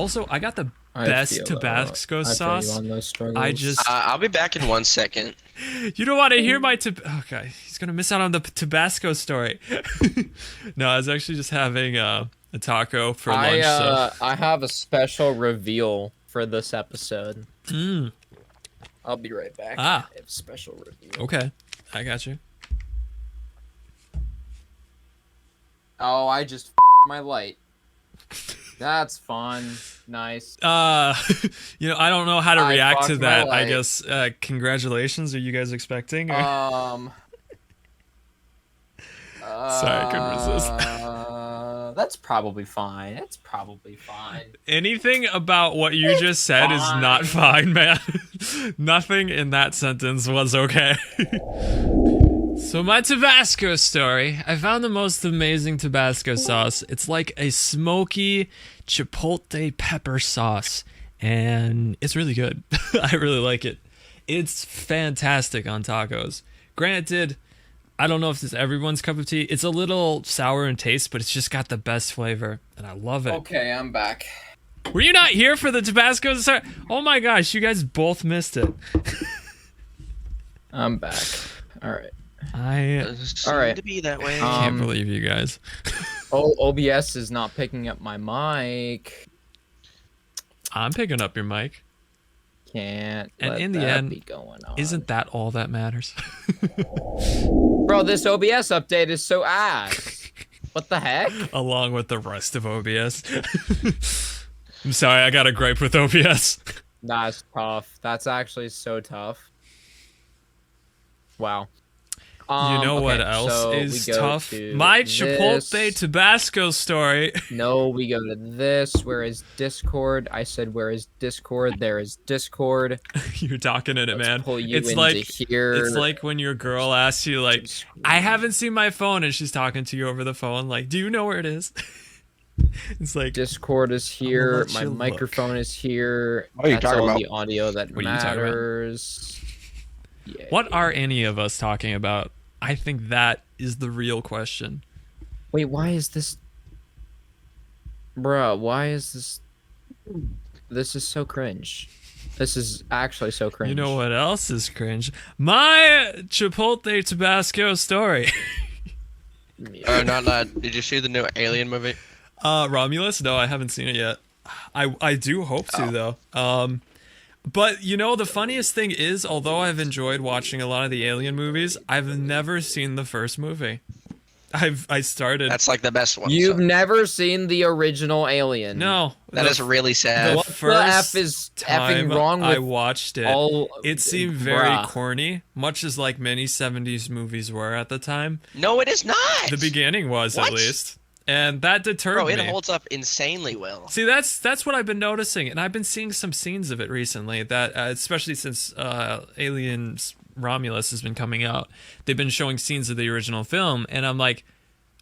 Also, I got the I best feel, Tabasco I feel sauce. you on those struggles. I just I'll be back in 1 second. you don't want to hear my okay. He's gonna miss out on the Tabasco story. No, I was actually just having a taco for lunch. I have a special reveal for this episode. Mm. I'll be right back. Ah. I have a special reveal. Okay, I got you. Oh, I just my light. That's fun. Nice. You know, I don't know how to react to fucked my that. I light. guess congratulations. Are you guys expecting? Or? Sorry, I couldn't resist. That's probably fine. It's probably fine. Anything about what you just said is not fine, man. Nothing in that sentence was okay. So my Tabasco story, I found the most amazing Tabasco sauce. It's like a smoky chipotle pepper sauce, and it's really good. I really like it. It's fantastic on tacos. Granted, I don't know if this is everyone's cup of tea. It's a little sour in taste, but it's just got the best flavor, and I love it. Okay, I'm back. Were you not here for the Tabasco sauce? Oh my gosh, you guys both missed it. I'm back. All right. I Seem right. to be that way. can't believe you guys. Oh, OBS is not picking up my mic. I'm picking up your mic. Can't. And let in the that end, be going on. Isn't that all that matters? Bro, this OBS update is so ass. What the heck? Along with the rest of OBS. I'm sorry, I got a gripe with OBS. That's tough. That's actually so tough. Wow. You know what okay, else so is we go tough? to My this. Chipotle Tabasco story. No, we go to this. Where is Discord? I said, where is Discord? There is Discord. You're talking in it, Let's man. pull you It's into like here. it's like when your girl asks you, like, I haven't seen my phone, and she's talking to you over the phone, like, do you know where it is? It's like Discord is here. let My you look. microphone is here. What are you That's talking all about? the audio that What are you talking about? matters. Yeah. what are any of us talking about? I think that is the real question. Wait, why is this? Bruh, why is this? This is so cringe. This is actually so cringe. You know what else is cringe? My Chipotle Tabasco story. Not that. Did you see the new Alien movie? Romulus? No, I haven't seen it yet. I do hope to though. But you know, the funniest thing is, although I've enjoyed watching a lot of the Alien movies, I've never seen the first movie. I started. That's like the best one. You've so. never seen the original Alien. No, That is really sad. What the first F is time effing wrong I with watched it. all? It seemed very Bruh. corny, much as like many 70s movies were at the time. No, it is not. The beginning was at What? least, and that deterred Bro, me. it holds up insanely well. See, that's what I've been noticing, and I've been seeing some scenes of it recently. That especially since Aliens Romulus has been coming out, they've been showing scenes of the original film, and I'm like,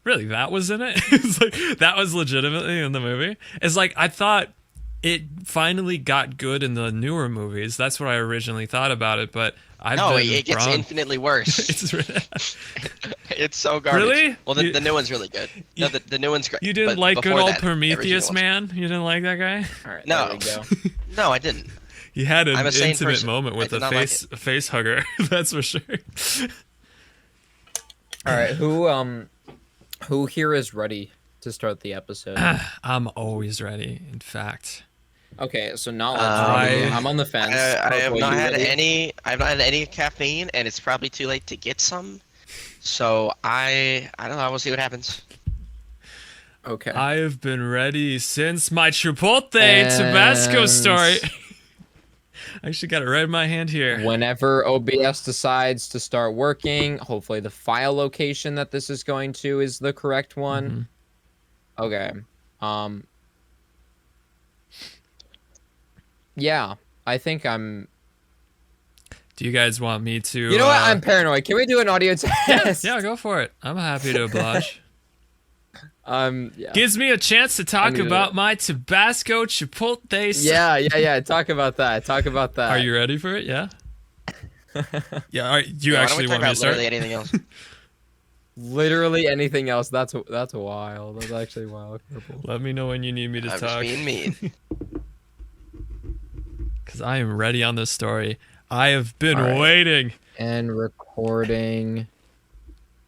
really, that was in it? It's like that was legitimately in the movie. It's like I thought it finally got good in the newer movies. That's what I originally thought about it, but I've No, been it gets wrong. infinitely worse. It's so garbage. Really? Well, the new one's really good. No, the new one's great. You didn't but like good before old that, the original Prometheus, was- man? You didn't like that guy? All right, No. there we go. No, I didn't. He had an I'm a sane intimate person. moment I with did a not like face hugger. That's for sure. All right, who here is ready to start the episode? I'm always ready. In fact, Okay, so not I- I'm on the fence. I have Coco, not you had ready? any. I've not had any caffeine, and it's probably too late to get some. So I don't know. We'll see what happens. Okay. I've been ready since my Chipotle Tabasco And- story. I actually got it right in my hand here. Whenever OBS decides to start working, hopefully the file location that this is going to is the correct one. Mm-hmm. Okay. Yeah, I think I'm. Do you guys want me to? You know what? I'm paranoid. Can we do an audio test? Yeah, go for it. I'm happy to oblige. Yeah. Gives me a chance to talk knew about it. my Tabasco Chipotle. Yeah. Talk about that. Are you ready for it? Yeah. Yeah. All right. Do you Yeah, why don't actually we talk want me to about start? literally anything else? Literally anything else. That's wild. That's actually wild. Purple. Let me know when you need me to I'm talk. just being mean. Because I am ready on this story. I have been All right. waiting. And recording.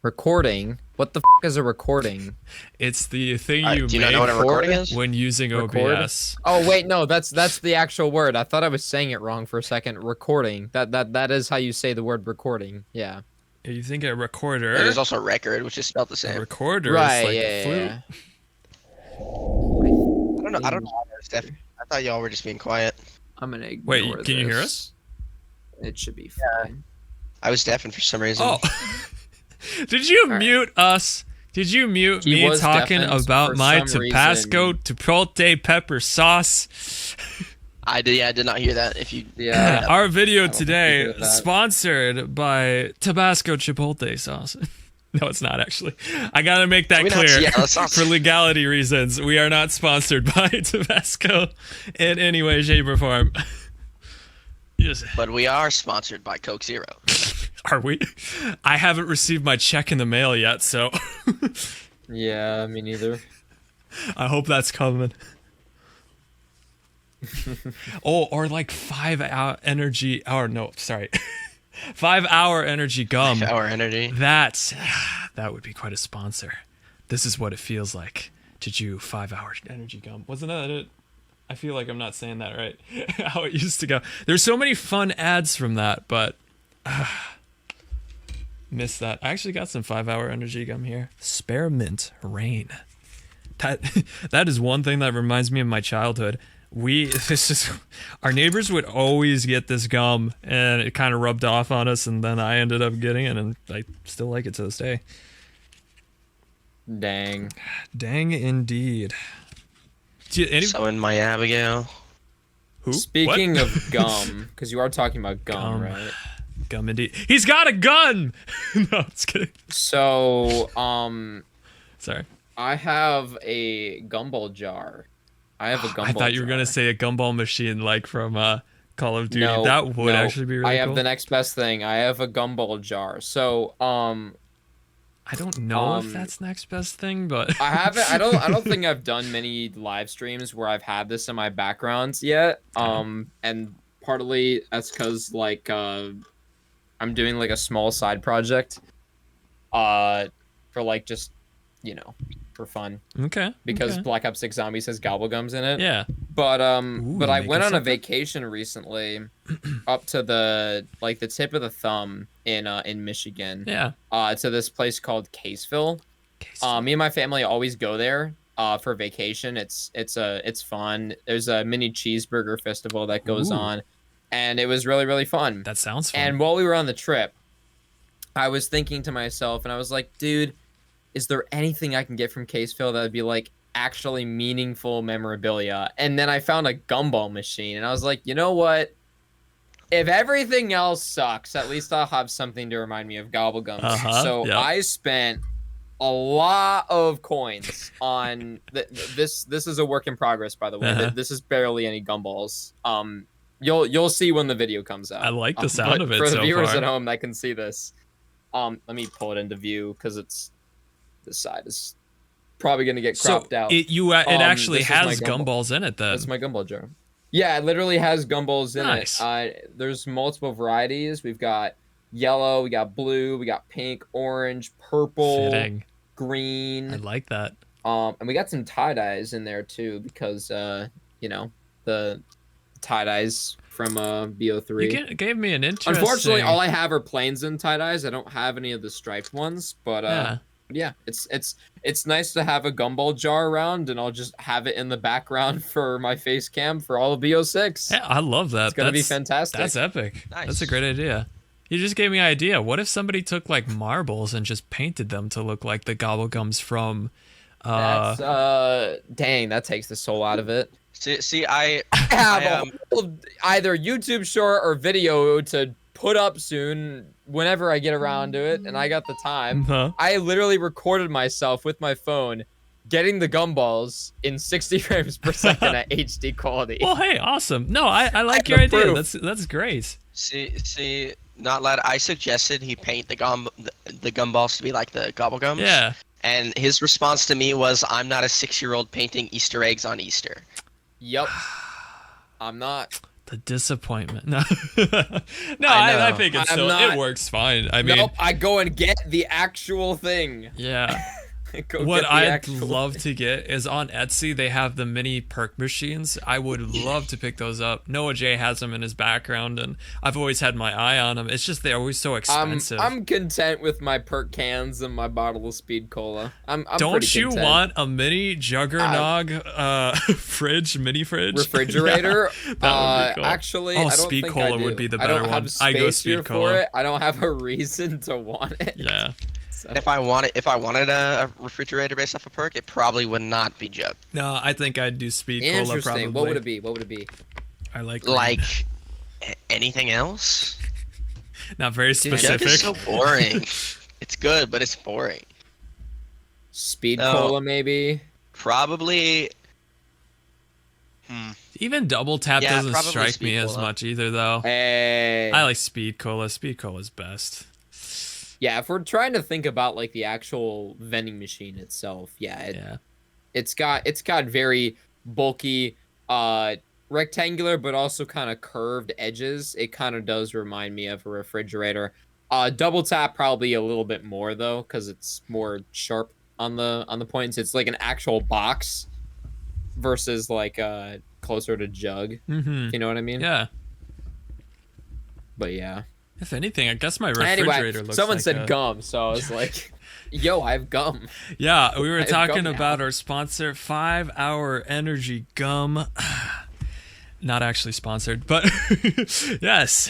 Recording? What the is a recording? It's the thing Alright, you do you not make know what a recording is? when using Record? OBS. Oh wait, no, that's the actual word. I thought I was saying it wrong for a second. Recording. That is how you say the word recording. Yeah. You think a recorder? And there's also record, which is spelled the A same. recorder Right. is like Yeah. a flute. Yeah. I don't know. Steph. I thought y'all were just being quiet. I'm gonna ignore Wait, can you hear us? It should be fine. I was deafened for some reason. Oh. Did you right. mute us? Did you mute He me was talking deafened about for my some Tabasco chipotle pepper sauce? I did not hear that. If you Yeah. Our video don't think he today did that. sponsored by Tabasco chipotle sauce. No, it's not actually. I gotta make that We not- clear yeah, that's not- for legality reasons. We are not sponsored by Tabasco in any way, shape, or form. Yes. But we are sponsored by Coke Zero. Are we? I haven't received my check in the mail yet, so Yeah, me neither. I hope that's coming. Oh, or like 5-hour energy. Or no, sorry, 5-hour energy gum. Our energy. That would be quite a sponsor. This is what it feels like to chew 5-hour energy gum. Wasn't that it? I feel like I'm not saying that right. How it used to go. There's so many fun ads from that, but missed that. I actually got some 5-hour energy gum here. Spearmint Rain. That is one thing that reminds me of my childhood. Our neighbors would always get this gum, and it kind of rubbed off on us, and then I ended up getting it, and I still like it to this day. Dang. Dang indeed. So in my Abigail. Who? Speaking What? of gum, because you are talking about gum, Gum. right? Gum indeed. He's got a gun. No, I'm just kidding. So, Sorry. I have a gumball jar. I have a gumball jar. I thought you were gonna say a gumball machine like from Call of Duty. No, That would no. actually be really I have cool. the next best thing. I have a gumball jar. So, I don't know if um, that's next best thing, but I haven't. I don't think I've done many live streams where I've had this in my backgrounds yet. And partly that's because like I'm doing like a small side project, for like just, for fun Okay. because okay. Black Ops 6 Zombies has gobblegums in it. Yeah. But Ooh, but I making went on a something? vacation recently, up to the tip of the thumb in Michigan. Yeah. To this place called Caseville. Me and my family always go there for vacation. It's fun. There's a mini cheeseburger festival that goes Ooh. on, and it was really, really fun. That sounds fun. And while we were on the trip, I was thinking to myself, and I was like, dude, is there anything I can get from Caseville that would be like actually meaningful memorabilia? And then I found a gumball machine, and I was like, you know what? If everything else sucks, at least I'll have something to remind me of gobblegums. So yep. I spent a lot of coins on this. This is a work in progress, by the way. Uh-huh. This is barely any gumballs. You'll see when the video comes out. I like the sound but of it for the so viewers far. at home that can see this. Let me pull it into view because this side is probably gonna get cropped so out. it actually this is my has gumball. gumballs in it then. That's my gumball jar. Yeah, it literally has gumballs in Nice. it. There's multiple varieties. We've got yellow, we got blue, we got pink, orange, purple, Fitting. green. I like that. And we got some tie-dyes in there too because the tie-dyes from BO3. You gave me an interesting. Unfortunately, all I have are plains and tie-dyes. I don't have any of the striped ones, but yeah, it's nice to have a gumball jar around, and I'll just have it in the background for my face cam for all of BO6. Yeah, I love that. It's gonna be fantastic. That's epic. Nice. That's a great idea. You just gave me an idea. What if somebody took like marbles and just painted them to look like the gobblegums from? That's dang, that takes the soul out of it. See, I Have I, a whole either YouTube short or video to put up soon whenever I get around to it, and I got the time. Huh? I literally recorded myself with my phone getting the gumballs in 60 frames per second at HD quality. Well, hey, awesome. No, I like your The idea. proof. That's great. See, not lad. I suggested he paint the gumballs to be like the gobblegums. Yeah. And his response to me was, "I'm not a 6-year-old painting Easter eggs on Easter." Yep. I'm not. The disappointment. No, no, I I know. think it's I'm still not- it works fine. I mean, Nope. I go and get the actual thing. yeah. Go What get the I'd actual love thing. to get is on Etsy. They have the mini perk machines. I would love to pick those up. Noah J has them in his background, and I've always had my eye on them. It's just they're always so expensive. I'm content with my perk cans and my bottle of speed cola. I'm Don't pretty you content. want a mini juggernog mini fridge refrigerator? Yeah, that would be cool. Actually, Oh, I don't Speed think Cola I do. would be the I don't better have one. space I go Speed here Cola. for it. I don't have a reason to want it. Yeah. So. And if I wanted a refrigerator based off a perk, it probably would not be Jug. No, I think I'd do Speed Cola probably. Interesting. What would it be? What would it be? I like Anything else? not very Jug specific. is so boring. It's good, but it's boring. Speed No. cola, maybe. Probably. Even double tap Yeah, doesn't probably strike Speed me as Cola. much either, though. Hey. I like Speed Cola. Speed Cola's best. Yeah, if we're trying to think about like the actual vending machine itself, Yeah. it's got very bulky, rectangular, but also kind of curved edges. It kind of does remind me of a refrigerator. Double tap probably a little bit more though, because it's more sharp on the points. It's like an actual box versus like closer to Jug. Mm-hmm. You know what I mean? Yeah. But yeah. If anything, I guess my refrigerator Anyway, looks someone like said gum, so I was like, "Yo, I have gum." Yeah, we were I've talking gum about now. our sponsor, 5 Hour Energy Gum. Not actually sponsored, but yes,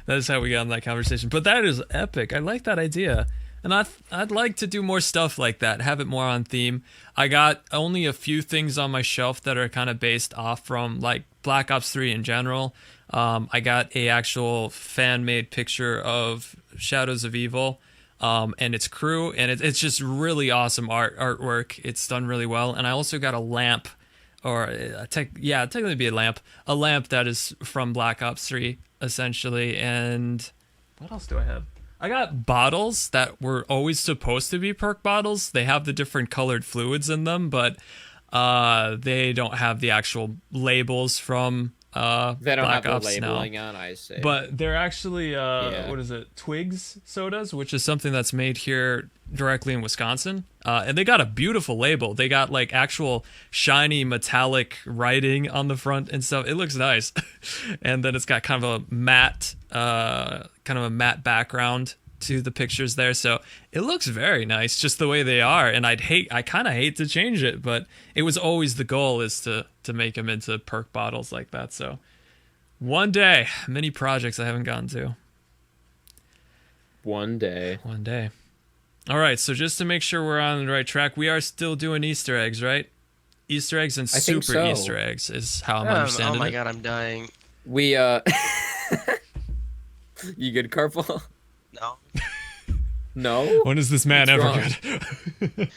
that is how we got in that conversation. But that is epic. I like that idea. And I'd like to do more stuff like that, have it more on theme. I got only a few things on my shelf that are kind of based off from like Black Ops 3 in general. I got a actual fan-made picture of Shadows of Evil and its crew, and it's just really awesome artwork. It's done really well. And I also got a lamp, or technically be a lamp that is from Black Ops 3, essentially. And what else do I have? I got bottles that were always supposed to be perk bottles. They have the different colored fluids in them, but they don't have the actual labels from They don't Black have Ops the now. labeling on, I see. But they're actually Yeah. what is it? Twigs sodas, which is something that's made here directly in Wisconsin. And they got a beautiful label. They got like actual shiny metallic writing on the front and stuff. It looks nice. And then it's got kind of a matte background to the pictures there. So it looks very nice just the way they are. And I kind of hate to change it, but it was always the goal is to make them into perk bottles like that. So one day, many projects I haven't gotten to. One day. One day. All right, so just to make sure we're on the right track, we are still doing Easter eggs, right? Easter eggs and I think super so. Easter eggs is how I'm Oh understanding my it. god, I'm dying. We You good, Carpal? No. No? When is this man What's ever wrong? good?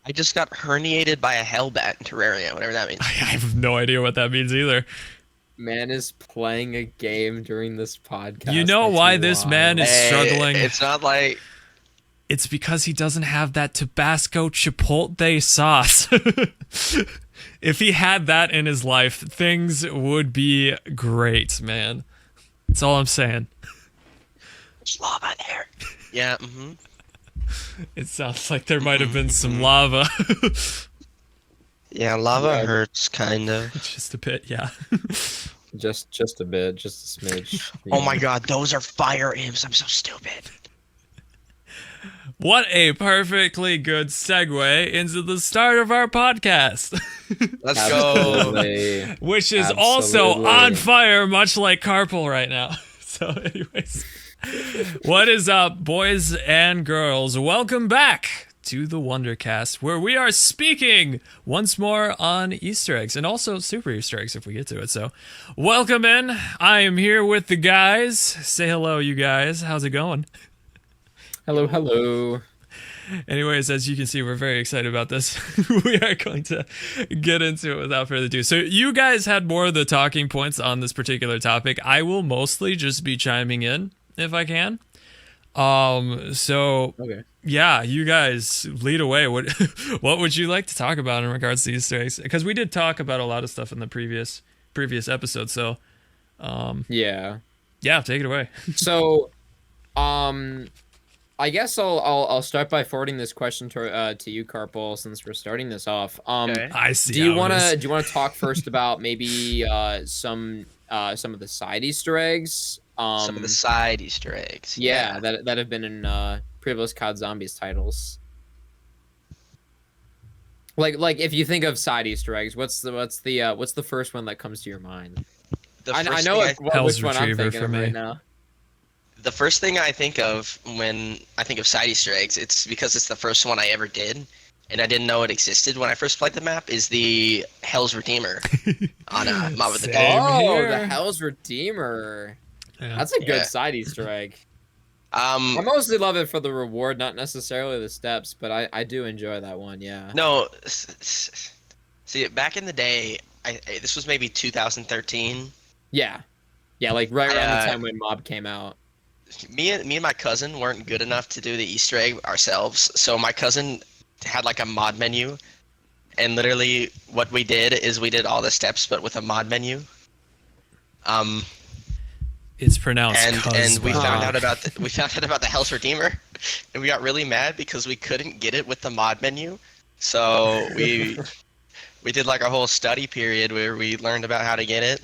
I just got herniated by a hellbat in Terraria, whatever that means. I have no idea what that means either. Man is playing a game during this podcast. You know That's why this wild. man is struggling? It's not like It's because he doesn't have that Tabasco Chipotle sauce. If he had that in his life, things would be great, man. That's all I'm saying. there's lava in there. Yeah, It sounds like there might have been some lava. Yeah, lava Yeah. hurts, kind of. Just a bit, yeah. Just a bit, just a smidge. Oh Yeah. my god, those are fire imps. I'm so stupid. What a perfectly good segue into the start of our podcast, Let's go. Absolutely. which is also Absolutely. on fire, much like Carpal right now. So, anyways, what is up, boys and girls? Welcome back to the Wundercast, where we are speaking once more on Easter eggs and also super Easter eggs if we get to it. So, welcome in. I am here with the guys. Say hello, you guys. How's it going? Hello, hello. Anyways, as you can see, we're very excited about this. We are going to get into it without further ado. So you guys had more of the talking points on this particular topic. I will mostly just be chiming in if I can. So Okay. yeah, you guys lead away. What what would you like to talk about in regards to Easter eggs? Because we did talk about a lot of stuff in the previous episode. So Yeah. yeah, take it away. So, I guess I'll start by forwarding this question to you, Carpal, since we're starting this off. Okay. I see. Do you how it is. wanna talk first about maybe some of the side Easter eggs? Some of the side Easter eggs. Yeah, that have been in previous COD Zombies titles. Like if you think of side Easter eggs, what's the first one that comes to your mind? The I first know thing Hell's which one I'm Retriever thinking for of me. right now. The first thing I think of when I think of side Easter eggs, it's because it's the first one I ever did, and I didn't know it existed when I first played the map, is the Hell's Redeemer on Mob of the Same. Day. Oh, here. the Hell's Redeemer. Yeah. That's a good Yeah. side Easter egg. I mostly love it for the reward, not necessarily the steps, but I do enjoy that one. Yeah. No, see, back in the day, this was maybe 2013. Yeah. Yeah, like right around the Uh, time when Mob came out. Me and my cousin weren't good enough to do the Easter egg ourselves, so my cousin had like a mod menu, and literally what we did is we did all the steps, but with a mod menu. It's pronounced And we Cuzbah. found out about the Hell's Redeemer, and we got really mad because we couldn't get it with the mod menu. So we did like a whole study period where we learned about how to get it.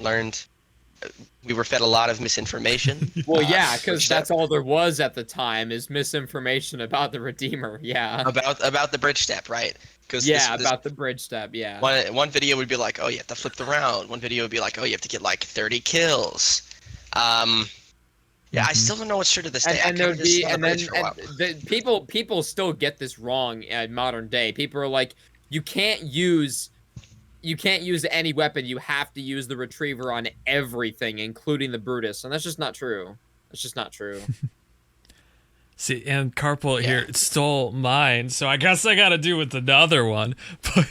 We were fed a lot of misinformation. Well, yeah, because which that's all there was at the time is misinformation about the Redeemer. Yeah. about the bridge step, right? Because Yeah, about the bridge step. Yeah. one video would be like, oh, you have to flip the round. One video would be like, oh, you have to get like 30 kills. Yeah, I still don't know what's true to this day. And I there kinda would just be, saw the and then bridge for a while. people still get this wrong in modern day. People are like, you can't use any weapon. You have to use the retriever on everything, including the Brutus, and that's just not true. That's just not true. See, and Carpal here stole mine, so I guess I got to do with another one. But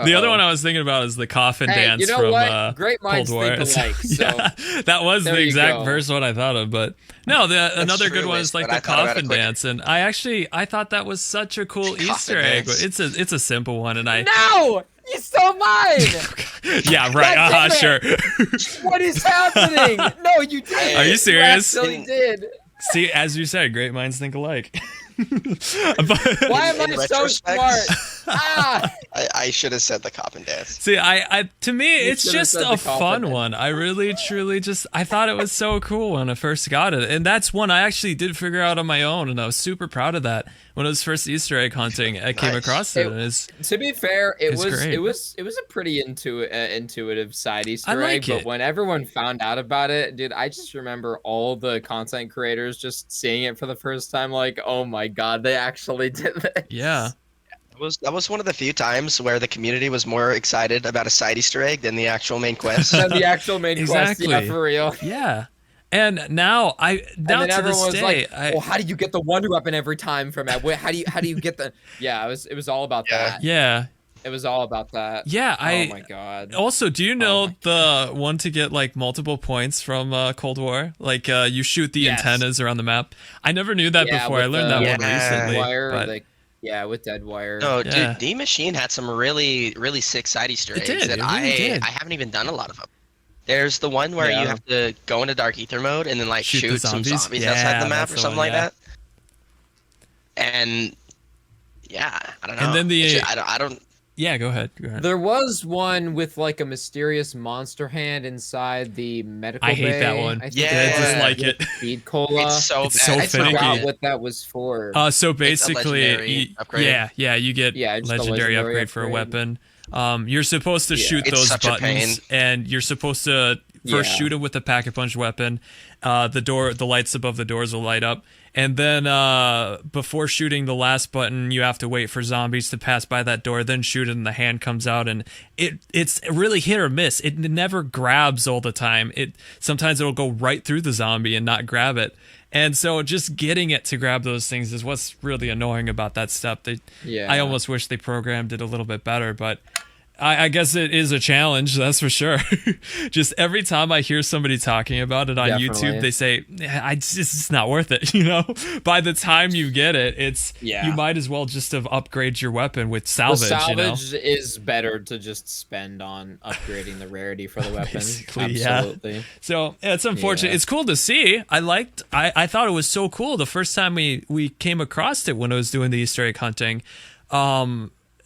the other one I was thinking about is the coffin Hey, dance you know from what? Great Cold minds War. think alike. So Yeah, that was there the you exact go. first one I thought of. But no, another good true, one Liz, is like but I the thought about it coffin quicker. dance, and I thought that was such a cool Coffin Easter egg. dance. It's a simple one, and I no, you stole mine. yeah right God damn sure. What is happening? No, you did. Are you serious? You actually did. See, as you said, great minds think alike. Why am In I so retrospect- smart? Ah. I should have said the coffin dance. See, I to me, it's should've just said a the coffin fun dance. one. I really, truly just, I thought it was so cool when I first got it. And that's one I actually did figure out on my own. And I was super proud of that. When it was first Easter egg hunting, I came Nice. across it. And it's, To be fair, it It's was great. it was a pretty intuitive side Easter I like egg. But it. when everyone found out about it, dude, I just remember all the content creators just seeing it for the first time, like, oh my god, they actually did this. yeah. That was one of the few times where the community was more excited about a side Easter egg than the actual main quest. Than the actual main quest, yeah, Exactly. for real. Yeah. And now, now And then to everyone this was day, like, I, "Well, how do you get the wonder weapon every time from it? How do you get the?" Yeah, it was all about Yeah. that. yeah. It was all about that. Yeah. Oh my god. Also, do you know my the one to get like multiple points from Cold War? Like you shoot the Yes. antennas around the map. I never knew that Yeah, before. I with learned the that one Yeah. recently. Wire, but like, yeah, with dead wire. No, Yeah. dude, D Machine had some really, really sick side Easter It eggs did, that it really did. I haven't even done a lot of them. There's the one where Yeah. you have to go into dark ether mode and then like Shoot the shoot some zombies? zombies Yeah, outside the map that's or the something one, like yeah. that. And yeah, I don't know. And then the- It's just- I don't. yeah, go ahead. Go ahead. There was one with like a mysterious monster hand inside the medical I hate that bay, one. I think Yeah, it I was, dislike with it. Speed cola. It's so It's bad. so I finicky. forgot what that was for. So basically, legendary upgrade. yeah, you get Yeah, it's the legendary legendary upgrade for a upgrade. weapon. You're supposed to Yeah. shoot It's those such a pain. buttons, and you're supposed to first Yeah. shoot him with the pack-a-punch weapon. The lights above the doors will light up. And then before shooting the last button, you have to wait for zombies to pass by that door, then shoot it and the hand comes out. And it's really hit or miss. It never grabs all the time. Sometimes it'll go right through the zombie and not grab it. And so just getting it to grab those things is what's really annoying about that step. Yeah. I almost wish they programmed it a little bit better, but I guess it is a challenge, that's for sure. Just every time I hear somebody talking about it on Definitely. YouTube, they say, it's not worth it, you know? By the time you get it, you might as well just have upgraded your weapon with salvage, The you know? salvage is better to just spend on upgrading the rarity for the weapon. Basically, Absolutely. yeah. So it's unfortunate. Yeah. It's cool to see. I thought it was so cool the first time we came across it when I was doing the Easter egg hunting.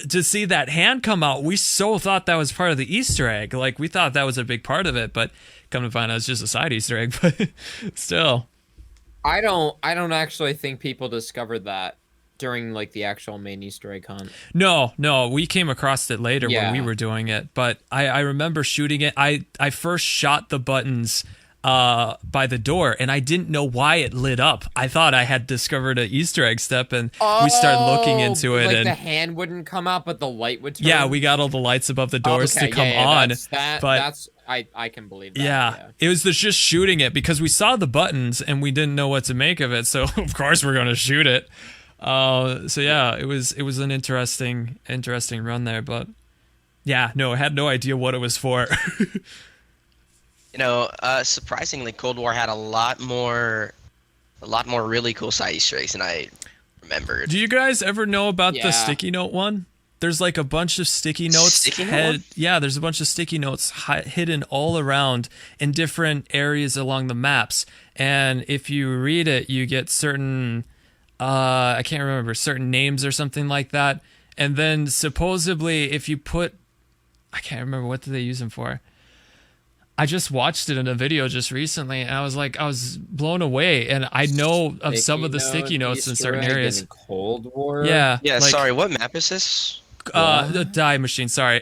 To see that hand come out, we so thought that was part of the Easter egg. Like, we thought that was a big part of it, but come to find out it's just a side Easter egg. But still, I don't actually think people discovered that during like the actual main Easter egg hunt. no, we came across it later Yeah. when we were doing it. But I remember shooting it. I first shot the buttons by the door, and I didn't know why it lit up. I thought I had discovered an Easter egg step, and we started looking into it, like and the hand wouldn't come out, but the light would turn. yeah, we got all the lights above the doors Okay, to come yeah, on. But that's I can believe that. Yeah, it was just shooting it because we saw the buttons and we didn't know what to make of it. So of course we're gonna shoot it. So yeah, it was an interesting run there, but yeah, no, I had no idea what it was for. You know, surprisingly, Cold War had a lot more really cool side Easter eggs than I remembered. Do you guys ever know about the Yeah. sticky note one? There's like a bunch of sticky notes. Sticky note one? Yeah, there's a bunch of sticky notes hidden all around in different areas along the maps. And if you read it, you get certain, I can't remember, certain names or something like that. And then supposedly if you put, I can't remember, what did they use them for? I just watched it in a video just recently, and I was blown away. And I know of some of the sticky notes in certain areas. In Cold War. Yeah. Yeah, like, sorry, what map is this? the die machine, sorry.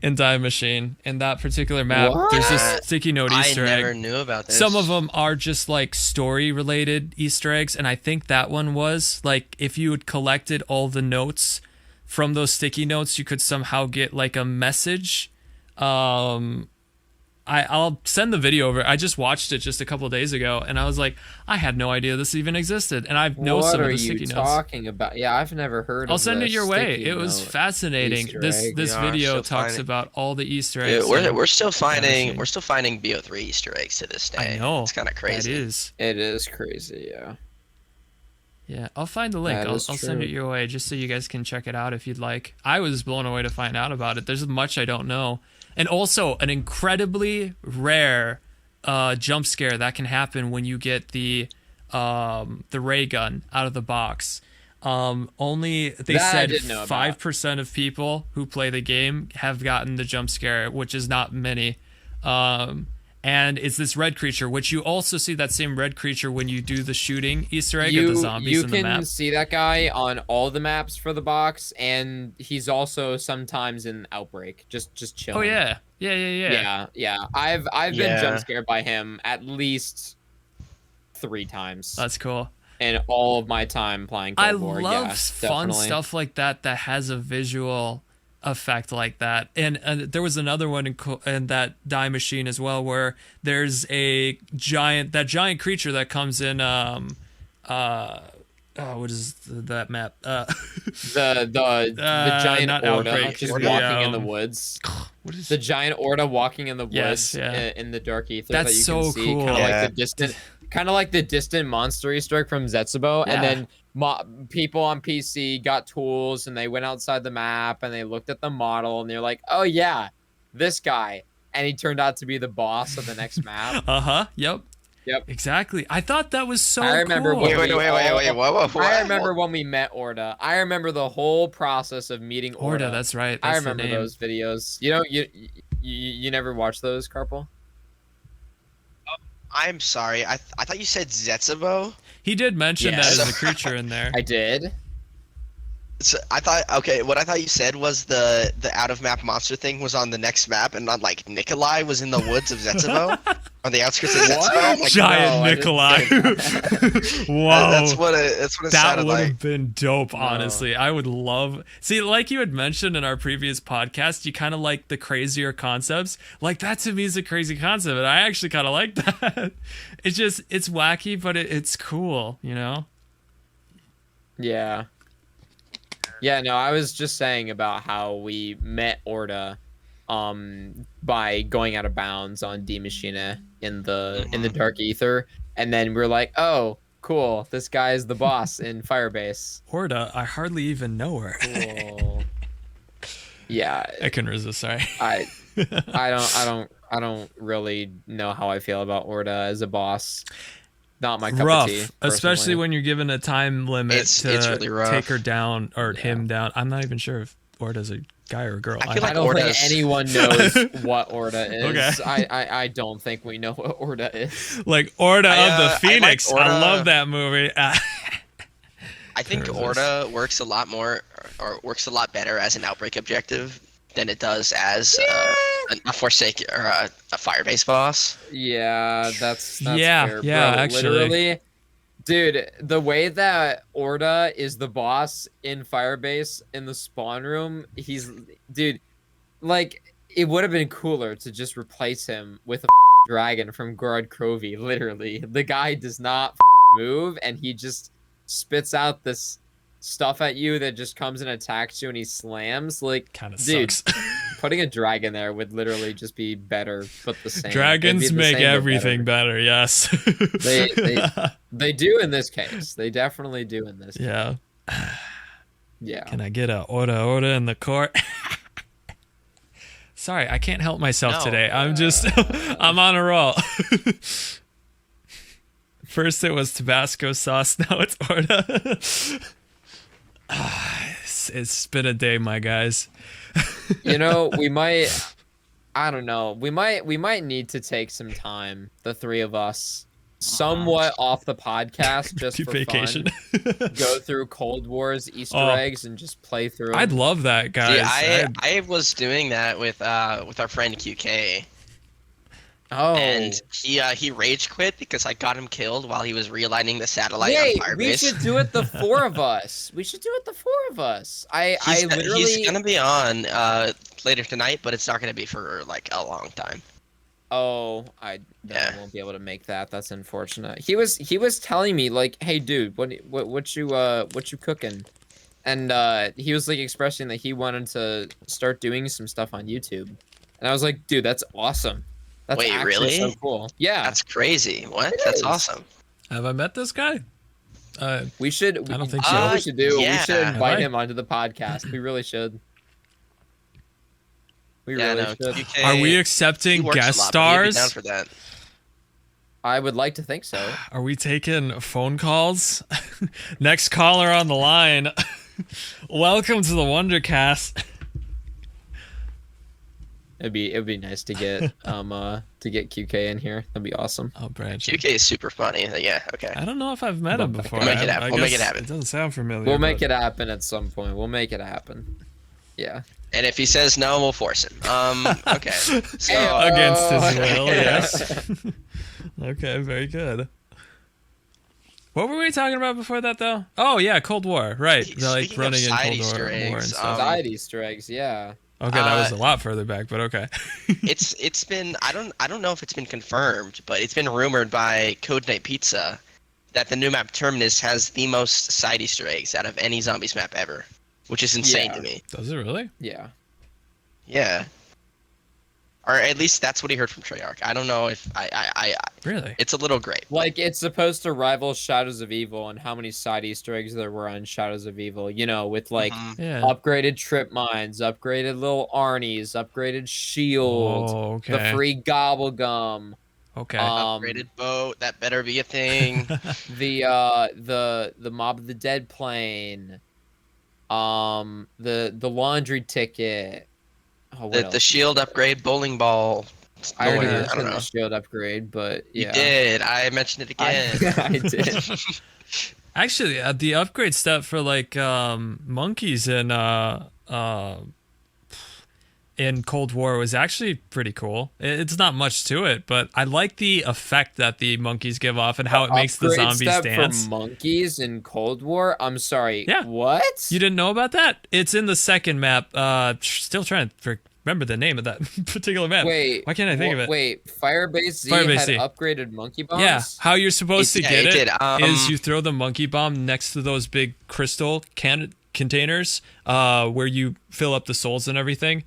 In die machine. In that particular map, What? there's this sticky note I Easter egg. never knew about this. Some of them are just like story related Easter eggs, and I think that one was like if you had collected all the notes from those sticky notes, you could somehow get like a message. I'll send the video over. I just watched it just a couple of days ago, and I was like, I had no idea this even existed, and I know What some of are the you sticky notes. talking about? Yeah, I've never heard. I'll of send the it your way. sticky It was note fascinating. Easter This egg. this We are video still talks finding- about all the Easter Yeah, eggs. we're still finding machine. we're still finding BO3 Easter eggs to this day. I know. It's kind of crazy. That is. It is crazy. Yeah. Yeah, I'll find the link. That I'll is send true. it your way just so you guys can check it out if you'd like. I was blown away to find out about it. There's much I don't know. And also an incredibly rare jump scare that can happen when you get the ray gun out of the box. Only they That I said didn't know about. 5% of people who play the game have gotten the jump scare, which is not many. And it's this red creature, which you also see that same red creature when you do the shooting Easter egg of the zombies in the map. You can see that guy on all the maps for the box, and he's also sometimes in Outbreak, just chilling. Oh yeah. Yeah. I've been Yeah. jump scared by him at least 3 times That's cool. in all of my time playing Cold I War. love Yeah, fun definitely. stuff like that has a visual effect like that. And there was another one in that die machine as well, where there's a giant creature that comes in. What is that map? The giant not Orda Outbreak, just the, walking in the woods. What is The giant Orda walking in the woods Yes, yeah. in the dark ether That's that you so can see, cool. kind of Yeah. like the distant monster Easter egg from Zetsubo, Yeah. and then people on PC got tools and they went outside the map and they looked at the model and they're like, oh yeah, this guy, and he turned out to be the boss of the next map. Yep. Yep. Exactly. I thought that was so I remember cool. when Wait, whoa. I remember when we met Orda. I remember the whole process of meeting Orda. Orda, that's right. I That's the remember name. those videos. You know, you never watched those, Carpal? I'm sorry. I thought you said Zetsubo. He did mention Yes. that as a creature in there. I did. So I thought, okay, what I thought you said was the out of map monster thing was on the next map, and not like Nikolai was in the woods of Zetsubo, on the outskirts of Zetsubo. I'm like, Giant no, I didn't Nikolai. say that. Whoa. that's what it That sounded would like. have been dope, honestly. I would love. See, like you had mentioned in our previous podcast, you kind of like the crazier concepts. Like, that to me is a crazy concept, and I actually kind of like that. It's wacky, but it's cool, you know? Yeah. Yeah, no, I was just saying about how we met Orda by going out of bounds on D Machina in the Dark Ether, and then we were like, oh, cool, this guy is the boss in Firebase. Horda, I hardly even know her. Cool. Yeah, I couldn't resist, sorry. I don't really know how I feel about Orda as a boss. Not my cup Rough, of tea, especially personally. when you're given a time limit It's to really rough. take her down or him down. I'm not even sure if Orda's a guy or a girl. I feel like I don't think Orda's- anyone knows what Orda is. Okay. I don't think we know what Orda is. like Orda I, of the I like Phoenix. I, Orda. love that movie. I think There it is. Orda works a lot more, or works a lot better as an outbreak objective than it does as a Forsaken or a Firebase boss. Yeah, that's Yeah, fair, yeah, bro. actually. Literally, dude, the way that Orda is the boss in Firebase in the spawn room, dude, like, it would have been cooler to just replace him with a dragon from Gorod Krovi, literally. The guy does not move, and he just spits out this stuff at you that just comes and attacks you, and he slams. Like, Kind of dude, sucks. putting a dragon there would literally just be better, but the same. It'd be Dragons the make same, but everything better. Yes. They do in this case. They definitely do in this. yeah. Yeah. Can I get a Orda in the court? Sorry, I can't help myself No. today. I'm on a roll. First it was Tabasco sauce, now it's Orda. It's been a day, my guys. You know, we might. I don't know. We might need to take some time, the three of us, somewhat off the podcast, just Do for vacation. fun. Go through Cold War's Easter Oh. eggs and just play through. 'em. I'd love that, guys. See, I was doing that with our friend QK, Oh. and he rage quit because I got him killed while he was realigning the satellite Wait, on Firebase. we should do it the four of us. We should do it the four of us. He's gonna be on later tonight, but it's not gonna be for like a long time. Oh, I Yeah. won't be able to make that. That's unfortunate. He was telling me like, "Hey, dude, what you cooking?" And he was like expressing that he wanted to start doing some stuff on YouTube. And I was like, "Dude, that's awesome. That's Wait, actually really? so cool." Yeah, That's crazy. What? It That's is. awesome. Have I met this guy? we should. I don't think you know what so. we should do. Yeah. We should invite Right. him onto the podcast. We really should. We Yeah, really no. should. QK, Are we he accepting works a guest lot, but he'd be stars? down for that. I would like to think so. Are we taking phone calls? Next caller on the line. Welcome to the Wundercast. It'd be nice to get QK in here. That'd be awesome. I'll branch. QK is super funny. Yeah. Okay. I don't know if I've met him before. We'll make it happen. I We'll make guess it happen. It doesn't sound familiar. We'll make but- it happen at some point. We'll make it happen. Yeah. And if he says no, we'll force him. Okay. So Against his will, yes. Okay, very good. What were we talking about before that, though? Oh, yeah, Cold War. Right. Speaking Like of running in side Cold Easter War and eggs, stuff. Side Easter eggs, yeah. Okay, that was a lot further back, but okay. it's been I don't know if it's been confirmed, but it's been rumored by Code Night Pizza that the new map Terminus has the most side Easter eggs out of any zombies map ever, which is insane Yeah. to me. Does it really? Yeah. Yeah. Or at least that's what he heard from Treyarch. I don't know if I Really? it's a little great. Like, it's supposed to rival Shadows of Evil and how many side Easter eggs there were on Shadows of Evil, you know, with, like, Yeah. upgraded trip mines, upgraded little Arnie's, upgraded shield, Oh, okay. the free gobble gum, Okay. Upgraded boat, that better be a thing. the Mob of the Dead plane, the laundry ticket. Oh, what the else? shield upgrade, bowling ball. I already I don't mentioned know. the shield upgrade, but You yeah. did. I mentioned it again. I did. Actually, the upgrade step for like monkeys in Cold War was actually pretty cool. It's not much to it, but I like the effect that the monkeys give off and how it makes the Upgrade zombies step dance. for monkeys in Cold War? I'm sorry. Yeah. What? You didn't know about that? It's in the second map. Still trying to remember the name of that particular map. Wait. Why can't I think of it? Wait, Firebase Z Firebase had Z. upgraded monkey bombs? Yeah, how you're supposed to get it is did. you throw the monkey bomb next to those big crystal containers where you fill up the souls and everything.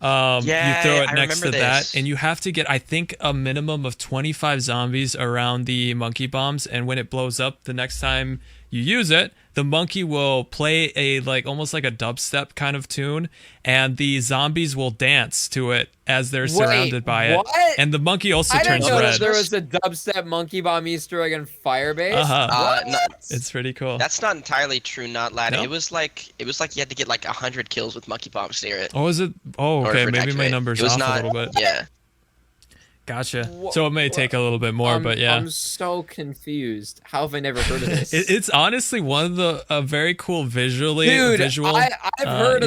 You throw it I next to remember that, this. and you have to get, I think, a minimum of 25 zombies around the monkey bombs, and when it blows up the next time you use it, the monkey will play a almost like a dubstep kind of tune, and the zombies will dance to it as they're surrounded by what? it. And the monkey also I didn't turns know red. there was a dubstep monkey bomb Easter egg in Firebase. It's pretty cool. That's not entirely true, not lad. No? It was like you had to get like 100 kills with monkey bombs near it. Oh, is it? Oh, or okay. for it to Maybe my activate. number's It was off not, a little bit. Yeah. Gotcha. So it may take a little bit more, but yeah. I'm so confused. How have I never heard of this? It's honestly one of the very cool visual. I've heard of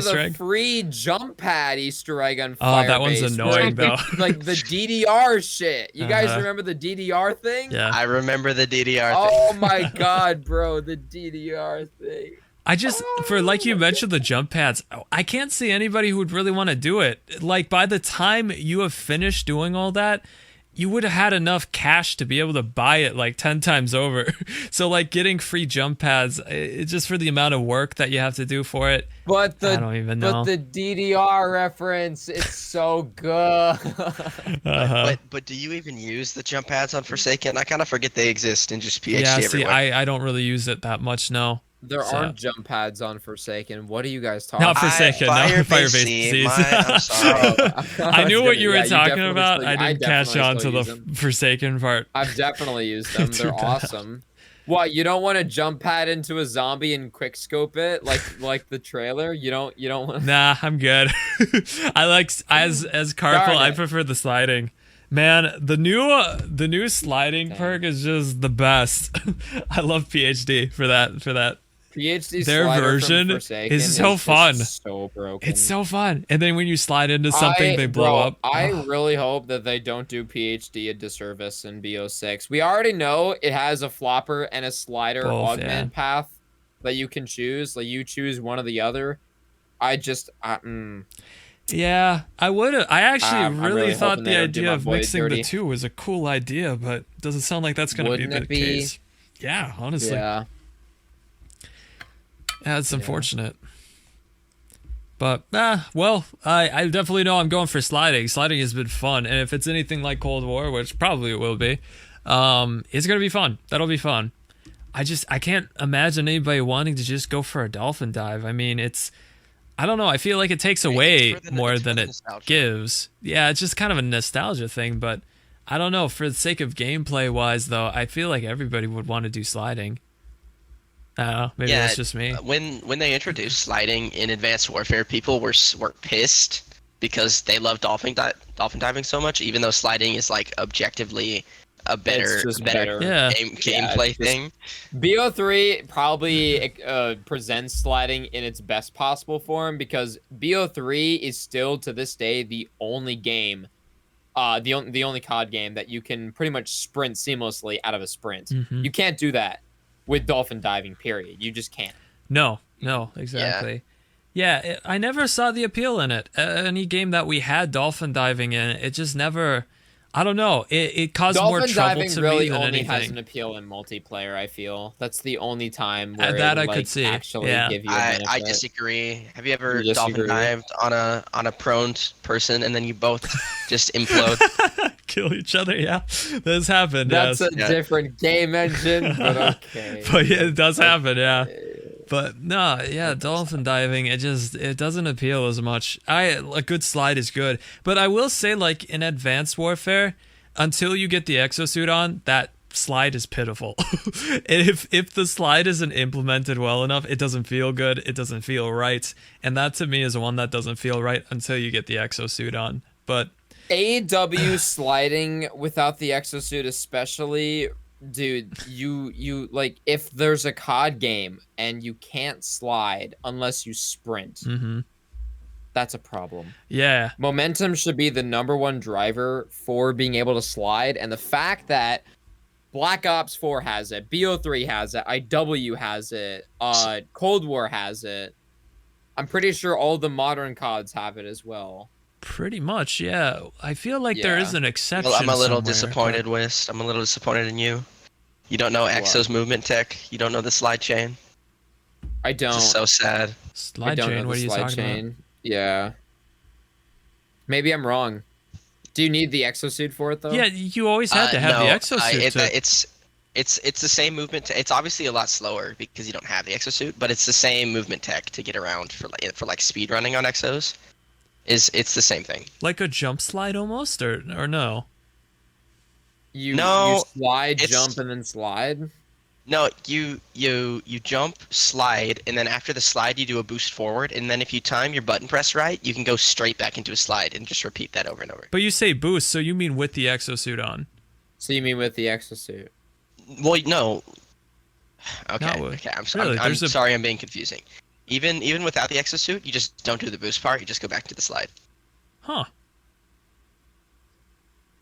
Easter the egg. free jump pad Easter egg on Firebase. Oh, that one's annoying, though. Like the DDR shit. You guys Uh-huh. remember the DDR thing? Yeah. I remember the DDR thing. Oh my god, bro, the DDR thing. I just, for like you mentioned, the jump pads, I can't see anybody who would really want to do it. Like, by the time you have finished doing all that, you would have had enough cash to be able to buy it like 10 times over. So, like, getting free jump pads, it's just for the amount of work that you have to do for it. But I don't even know. But the DDR reference, it's so good. But do you even use the jump pads on Forsaken? I kind of forget they exist in just PhD Yeah, see, everywhere. I don't really use it that much, no. There So- aren't jump pads on Forsaken. What are you guys talking Not about? Forsaken, no, Firebase disease. I'm sorry. I knew what you were Yeah, talking definitely about. still- I didn't catch definitely on to still the use them. Forsaken part. I've definitely used them. Too They're bad. awesome. What, you don't want to jump pad into a zombie and quick scope it like the trailer? You don't want Nah, I'm good. I like as Carpal, Darn I it. prefer the sliding. Man, the new sliding perk is just the best. I love PhD for that. PhD Their slider from version Forsaken is so just fun. So broken. It's so fun. And then when you slide into something, they blow up. I Oh, really hope that they don't do PhD a disservice in BO6. We already know it has a flopper and a slider Both, augment path that you can choose. Like you choose one or the other. yeah, I actually I'm really really thought hoping the they don't do idea my of boy mixing the dirty. two was a cool idea, but it doesn't sound like that's going to be Wouldn't the it be? case. Yeah, honestly. Yeah. Yeah, it's unfortunate. But, well, I definitely know I'm going for sliding. Sliding has been fun, and if it's anything like Cold War, which probably it will be, it's going to be fun. That'll be fun. I can't imagine anybody wanting to just go for a dolphin dive. I mean, I don't know, I feel like it takes away more than it gives. Yeah, it's just kind of a nostalgia thing, but I don't know. For the sake of gameplay-wise, though, I feel like everybody would want to do sliding. I don't know. Maybe that's just me. When they introduced sliding in Advanced Warfare, people were pissed because they love dolphin diving so much, even though sliding is like objectively a better Yeah. gameplay thing. BO3 probably presents sliding in its best possible form because BO3 is still to this day the only game, the only COD game that you can pretty much sprint seamlessly out of a sprint. Mhm. You can't do that with dolphin diving, period. You just can't. No, exactly. Yeah, I never saw the appeal in it. Any game that we had dolphin diving in, it just never. I don't know. It caused more Dolphin trouble diving to really me than only has anything. an appeal in multiplayer, I feel. That's the only time where That it I would, could see. actually Yeah. give you a I benefit. disagree. Have you ever You dolphin disagree? dived on a prone person and then you both just implode? Kill each other. Yeah, this happened. That's yes. a different game engine, but okay. But yeah, it does happen. Yeah. But no, yeah, dolphin diving, it doesn't appeal as much. A good slide is good, but I will say, like in Advanced Warfare, until you get the exosuit on, that slide is pitiful. And if the slide isn't implemented well enough, it doesn't feel good. It doesn't feel right, and that to me is one that doesn't feel right until you get the exosuit on. But AW sliding without the exosuit especially Dude, you like if there's a COD game and you can't slide unless you sprint, Mm-hmm. that's a problem. Yeah. Momentum should be the #1 driver for being able to slide, and the fact that Black Ops 4 has it, BO3 has it, IW has it, Cold War has it. I'm pretty sure all the modern CODs have it as well. Pretty much, yeah. I feel like there Yeah. is an exception. Well, I'm a little somewhere, disappointed, but- Wist. I'm a little disappointed in you. You don't know Exo's movement tech. You don't know the slide chain. I don't. It's just so sad. I Slide don't chain. know What are the you slide talking chain. about? Yeah. Maybe I'm wrong. Do you need the exosuit for it though? Yeah, you always had to have No, the exosuit. it's the same movement. It's obviously a lot slower because you don't have the exosuit, but it's the same movement tech to get around for like speed running on Exos. It's the same thing. Like a jump slide almost, or no? You slide, it's- jump, and then slide. No, you jump, slide, and then after the slide you do a boost forward, and then if you time your button press right, you can go straight back into a slide and just repeat that over and over. But you say boost, so you mean with the exosuit on? So you mean with the exosuit? Well, no. Okay, Not okay. I'm really, I'm there's a- sorry, I'm being confusing. Even without the exosuit, you just don't do the boost part. You just go back to the slide. Huh.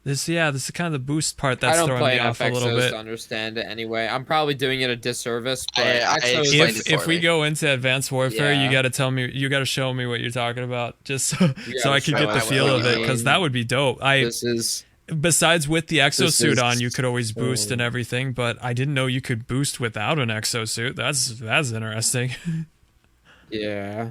This is kind of the boost part that's I don't throwing play me enough off a little exos bit. to understand it anyway. I'm probably doing it a disservice, but I exos explained it If for we me. go into Advanced Warfare, you Yeah. got to tell me, you got to show me what you're talking about, just so, You so I gotta could show get the me feel what of you it, because mean. that would be dope. this is Besides with the exosuit is on, you could always boost so- and everything, but I didn't know you could boost without an exosuit. That's interesting. yeah.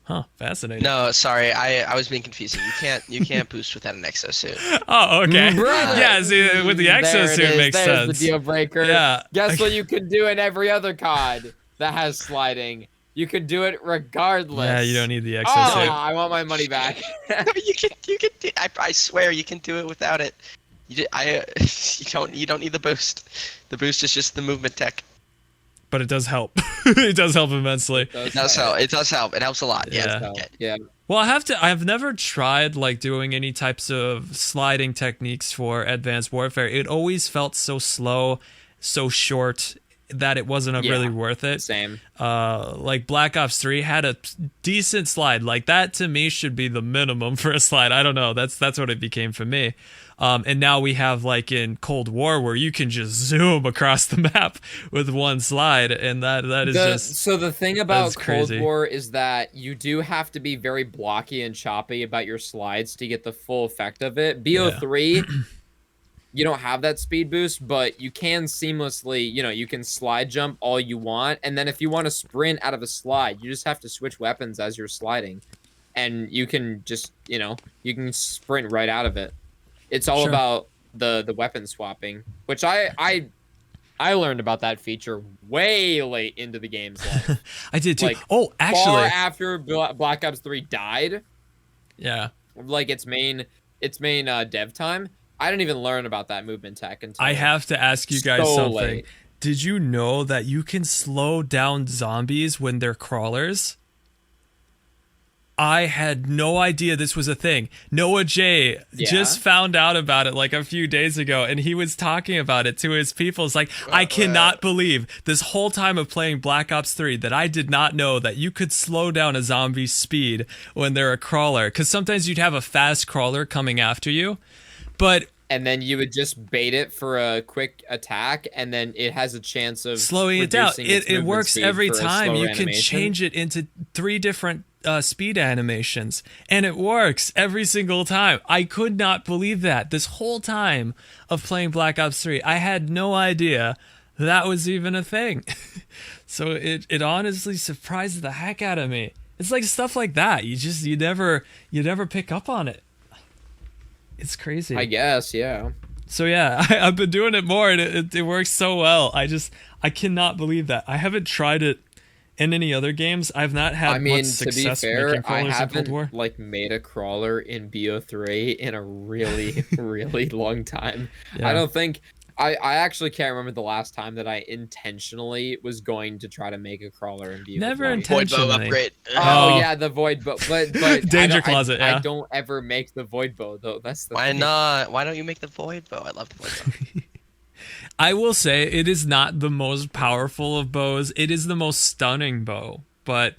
Huh, fascinating. No, sorry, I was being confusing. You can't boost without an exosuit. Oh, okay. Brother! Yeah, see, with the There it exosuit is. makes There's sense. the deal breaker. Yeah. Guess what you can do in every other COD that has sliding? You can do it regardless. Yeah, you don't need the Oh, exosuit. I want my money back. you can. I swear you can do it without it. You don't need the boost. The boost is just the movement tech. But it does help. It does help immensely. It does help. It does help. It helps a lot. Yeah. Yeah. Okay. Yeah. Well, I've never tried like doing any types of sliding techniques for Advanced Warfare. It always felt so slow, so short that it wasn't Yeah. really worth it. Same. Like Black Ops 3 had a decent slide. Like that to me should be the minimum for a slide. I don't know. That's what it became for me. And now we have like in Cold War where you can just zoom across the map with one slide, and that is just So the thing about that's Cold crazy. War is that you do have to be very blocky and choppy about your slides to get the full effect of it. BO3, you don't have that speed boost, but you can seamlessly, you can slide jump all you want, and then if you want to sprint out of a slide, you just have to switch weapons as you're sliding, and you can just, you can sprint right out of it. It's all Sure. about the weapon swapping, which I learned about that feature way late into the game's life. I did too. like, Oh, Far actually, after Black Ops 3 died, yeah. like its main dev time, I didn't even learn about that movement tech until I have to ask you guys so something. late. Did you know that you can slow down zombies when they're crawlers? I had no idea this was a thing. Noah J just found out about it like a few days ago, and he was talking about it to his people. It's like, I cannot believe this whole time of playing Black Ops 3 that I did not know that you could slow down a zombie's speed when they're a crawler. Because sometimes you'd have a fast crawler coming after you, but And then you would just bait it for a quick attack, and then it has a chance of slowing it down. reducing its It movement works speed every for a time. slower You can animation. change it into 3 different speed animations, and it works every single time. I could not believe that this whole time of playing Black Ops 3. I had no idea that was even a thing. So it honestly surprised the heck out of me. It's like stuff like that. You never pick up on it. It's crazy. I guess, yeah. So yeah, I've been doing it more, and it works so well. I cannot believe that. I haven't tried it in any other games. I've not had I mean, much to be success fair, making I crawlers in Cold haven't War. like made a crawler in BO3 in a really, really long time. Yeah. I don't think I actually can't remember the last time that I intentionally was going to try to make a crawler in BO3. Never Void intentionally. bow upgrade. Oh, Oh. yeah, the void bow, but Danger closet, I yeah. don't ever make the void bow though. That's the Why thing. not? Why don't you make the void bow? I love the void bow. I will say it is not the most powerful of bows. It is the most stunning bow, but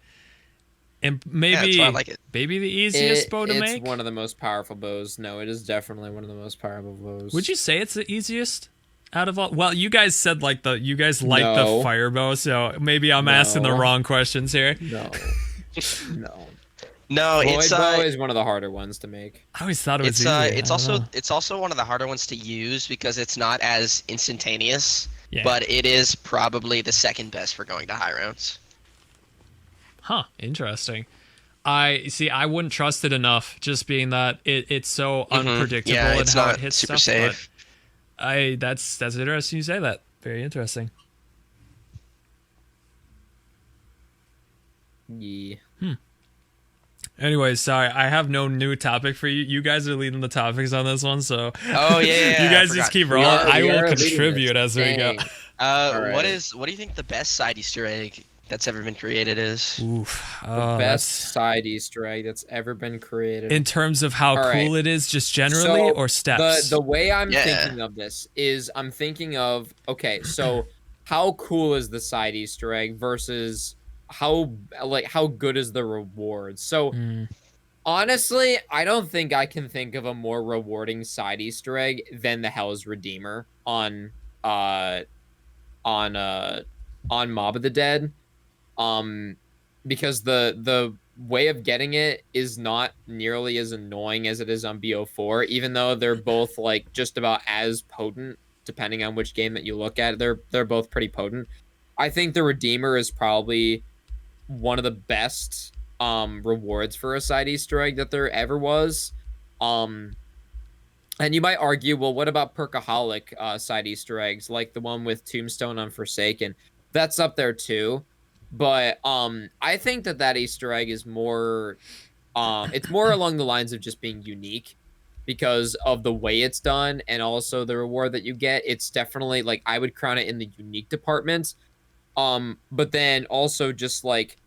and Yeah, that's why I like it. maybe the easiest bow to it's make. one of the most powerful bows. No, it is definitely one of the most powerful bows. Would you say it's the easiest out of all? Well, you guys said you guys like No. the fire bow, so maybe I'm asking the No. wrong questions here. No. No. No, Void it's bow is one of the harder ones to make. I always thought it was it's easy. it's I don't know. also one of the harder ones to use because it's not as instantaneous. Yeah. But it is probably the second best for going to high rounds. Huh, interesting. I see. I wouldn't trust it enough, just being that it's so unpredictable Yeah, and it's how not it hits super stuff. safe. But that's interesting you say that. Very interesting. Yeah. Anyways, sorry, I have no new topic for you. You guys are leading the topics on this one, so Oh yeah, you I guys forgot. just keep We rolling. are- I we will are leading contribute this. as we go. Dang. What Alright. do you think the best side Easter egg that's ever been created is? Oof. The Oh, best that's side Easter egg that's ever been created. in terms of how All right. cool it is, just generally, So, or steps. The way I'm Yeah. thinking of this is I'm thinking of, okay, so how cool is the side Easter egg versus how good is the reward? So Mm, honestly, I don't think I can think of a more rewarding side Easter egg than the Hell's Redeemer uh on Mob of the Dead. Because the way of getting it is not nearly as annoying as it is on BO4, even though they're both like just about as potent, depending on which game that you look at. They're both pretty potent. I think the Redeemer is probably one of the best rewards for a side Easter egg that there ever was. And you might argue, well, what about Perkaholic side Easter eggs, like the one with Tombstone on Forsaken? That's up there too. But I think that Easter egg is more it's more along the lines of just being unique because of the way it's done and also the reward that you get. It's definitely like I would crown it in the unique department. But then also just like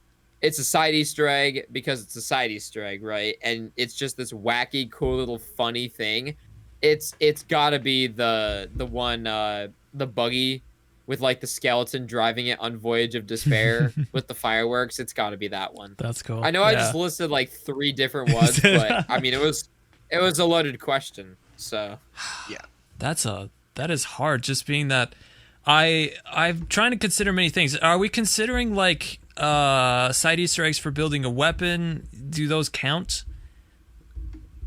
it's a side Easter egg because it's a side Easter egg, right? And it's just this wacky, cool little funny thing. It's gotta be the one the buggy with like the skeleton driving it on Voyage of Despair with the fireworks. It's gotta be that one. that's cool. I know I Yeah. just listed like 3 different ones, but I mean it was a loaded question. So that is hard, just being that I'm trying to consider many things. Are we considering like side Easter eggs for building a weapon? Do those count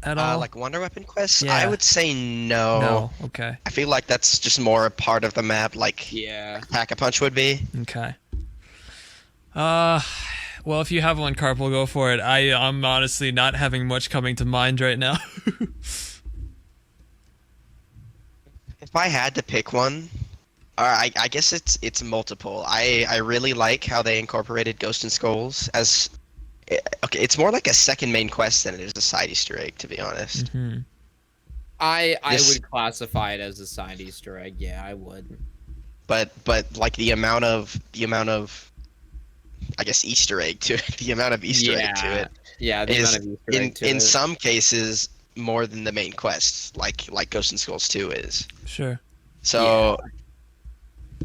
at all? Like Wonder Weapon quests? Yeah. I would say no. No. Okay. I feel like that's just more a part of the map, like yeah. Pack-a-Punch would be. Okay. Well, if you have one, Carp, we'll go for it. I'm honestly not having much coming to mind right now. If I had to pick one, I guess it's multiple. I really like how they incorporated Ghost and Skulls as okay. It's more like a second main quest than it is a side Easter egg, to be honest. Mhm. I This- would classify it as a side Easter egg. Yeah, I would. But like the amount of I guess Easter egg to it, the amount of Easter egg to it Yeah, the is amount of Easter egg to in it. some cases more than the main quest, like Ghost and Skulls 2 is. Sure. So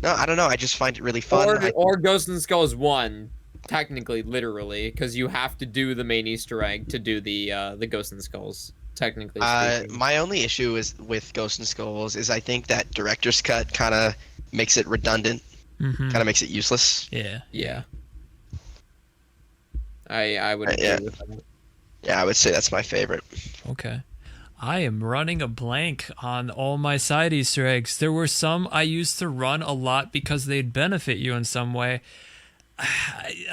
no, I don't know. I just find it really fun. Or Ghost and Skulls 1, technically, literally, because you have to do the main Easter egg to do the Ghost and Skulls, technically speaking. My only issue is with Ghost and Skulls is I think that director's cut kind of makes it redundant, Mhm. kind of makes it useless. Yeah. Yeah. I would agree Yeah. with that. Yeah, I would say that's my favorite. Okay. I am running a blank on all my side Easter eggs. There were some I used to run a lot because they'd benefit you in some way.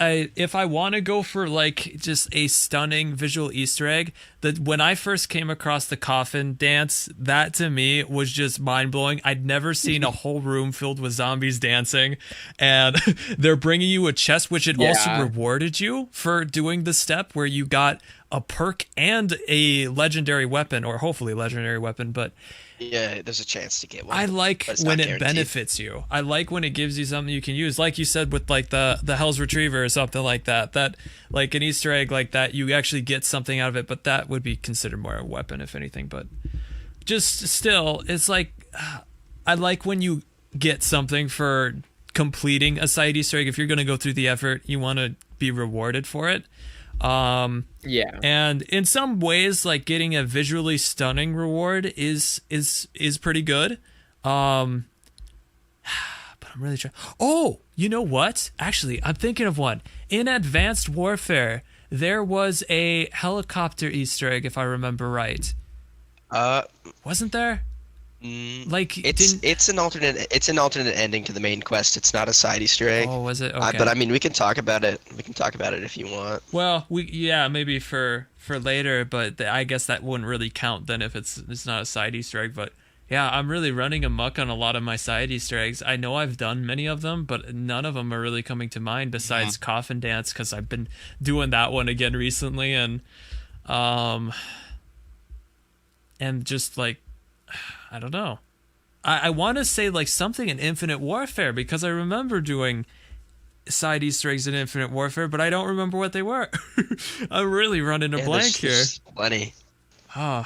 If I want to go for like just a stunning visual Easter egg, that when I first came across the coffin dance, that to me was just mind blowing. I'd never seen a whole room filled with zombies dancing, and they're bringing you a chest, which it also Yeah. rewarded you for doing the step where you got a perk and a legendary weapon, or hopefully legendary weapon, but Yeah, there's a chance to get one. I like but it's when not it guaranteed. benefits you. I like when it gives you something you can use. Like you said with like the Hell's Retriever or something like that. That like an Easter egg like that, you actually get something out of it, but that would be considered more a weapon if anything. But just still, it's like I like when you get something for completing a side Easter egg. If you're going to go through the effort, you want to be rewarded for it. Yeah. And in some ways, like getting a visually stunning reward is pretty good. But I'm really trying. Oh, you know what? Actually, I'm thinking of one. In Advanced Warfare, there was a helicopter Easter egg, if I remember right. Wasn't there? Like it's an alternate ending to the main quest. It's not a side Easter egg. Oh, was it? Okay. But I mean, we can talk about it. We can talk about it if you want. Well, maybe for later, but I guess that wouldn't really count then if it's not a side Easter egg. But yeah, I'm really running amok on a lot of my side Easter eggs. I know I've done many of them, but none of them are really coming to mind besides Coffin Dance, because I've been doing that one again recently, and just like, I don't know. I want to say like something in Infinite Warfare, because I remember doing side Easter eggs in Infinite Warfare, but I don't remember what they were. I'm really running a blank here. There's plenty. I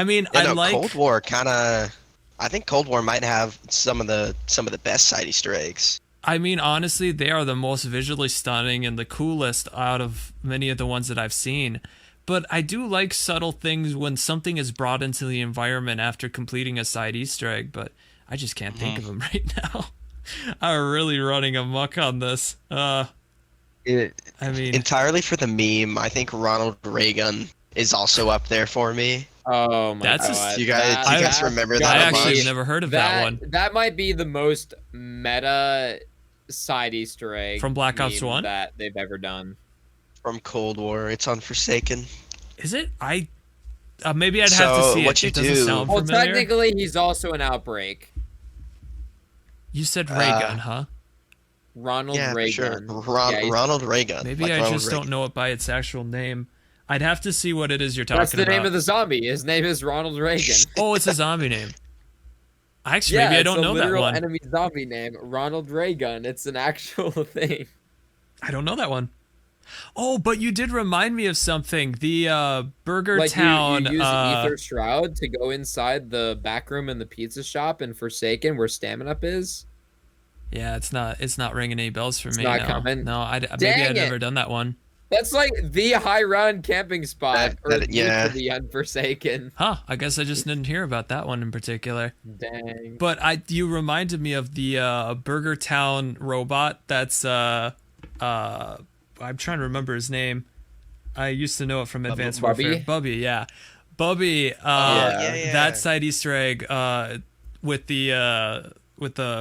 mean, I like Cold War I think Cold War might have some of the best side Easter eggs. I mean, honestly, they are the most visually stunning and the coolest out of many of the ones that I've seen. But I do like subtle things when something is brought into the environment after completing a side Easter egg, but I just can't think of them right now. I'm really running amok on this. I mean, entirely for the meme, I think Ronald Reagan is also up there for me. Oh my god! You guys remember that? I actually never heard of that one. That might be the most meta side Easter egg from Black Ops 1 that they've ever done. From Cold War, it's on Forsaken. Is it? Maybe I'd have to see what it. You it doesn't do. sound well, familiar. technically, he's also an Outbreak. You said Reagan, huh? Ronald Reagan. Sure. Ronald Reagan. Maybe I just don't know it by its actual name. I'd have to see what it is you're talking about. That's the name of the zombie. His name is Ronald Reagan. Oh, it's a zombie name. Actually, maybe I don't know that one. Enemy zombie name, Ronald Reagan. It's an actual thing. I don't know that one. Oh, but you did remind me of something. The Burger Town. You use Ether Shroud to go inside the back room in the pizza shop in Forsaken, where Stamina Up is. Yeah, it's not ringing any bells for me. Not coming. No, maybe I've never done that one. That's like the high round camping spot for the Unforsaken. Huh, I guess I just didn't hear about that one in particular. Dang. But you reminded me of the Burger Town robot that's I'm trying to remember his name. I used to know it from Advanced Warfare. Bubby, yeah. Bubby, that side Easter egg with the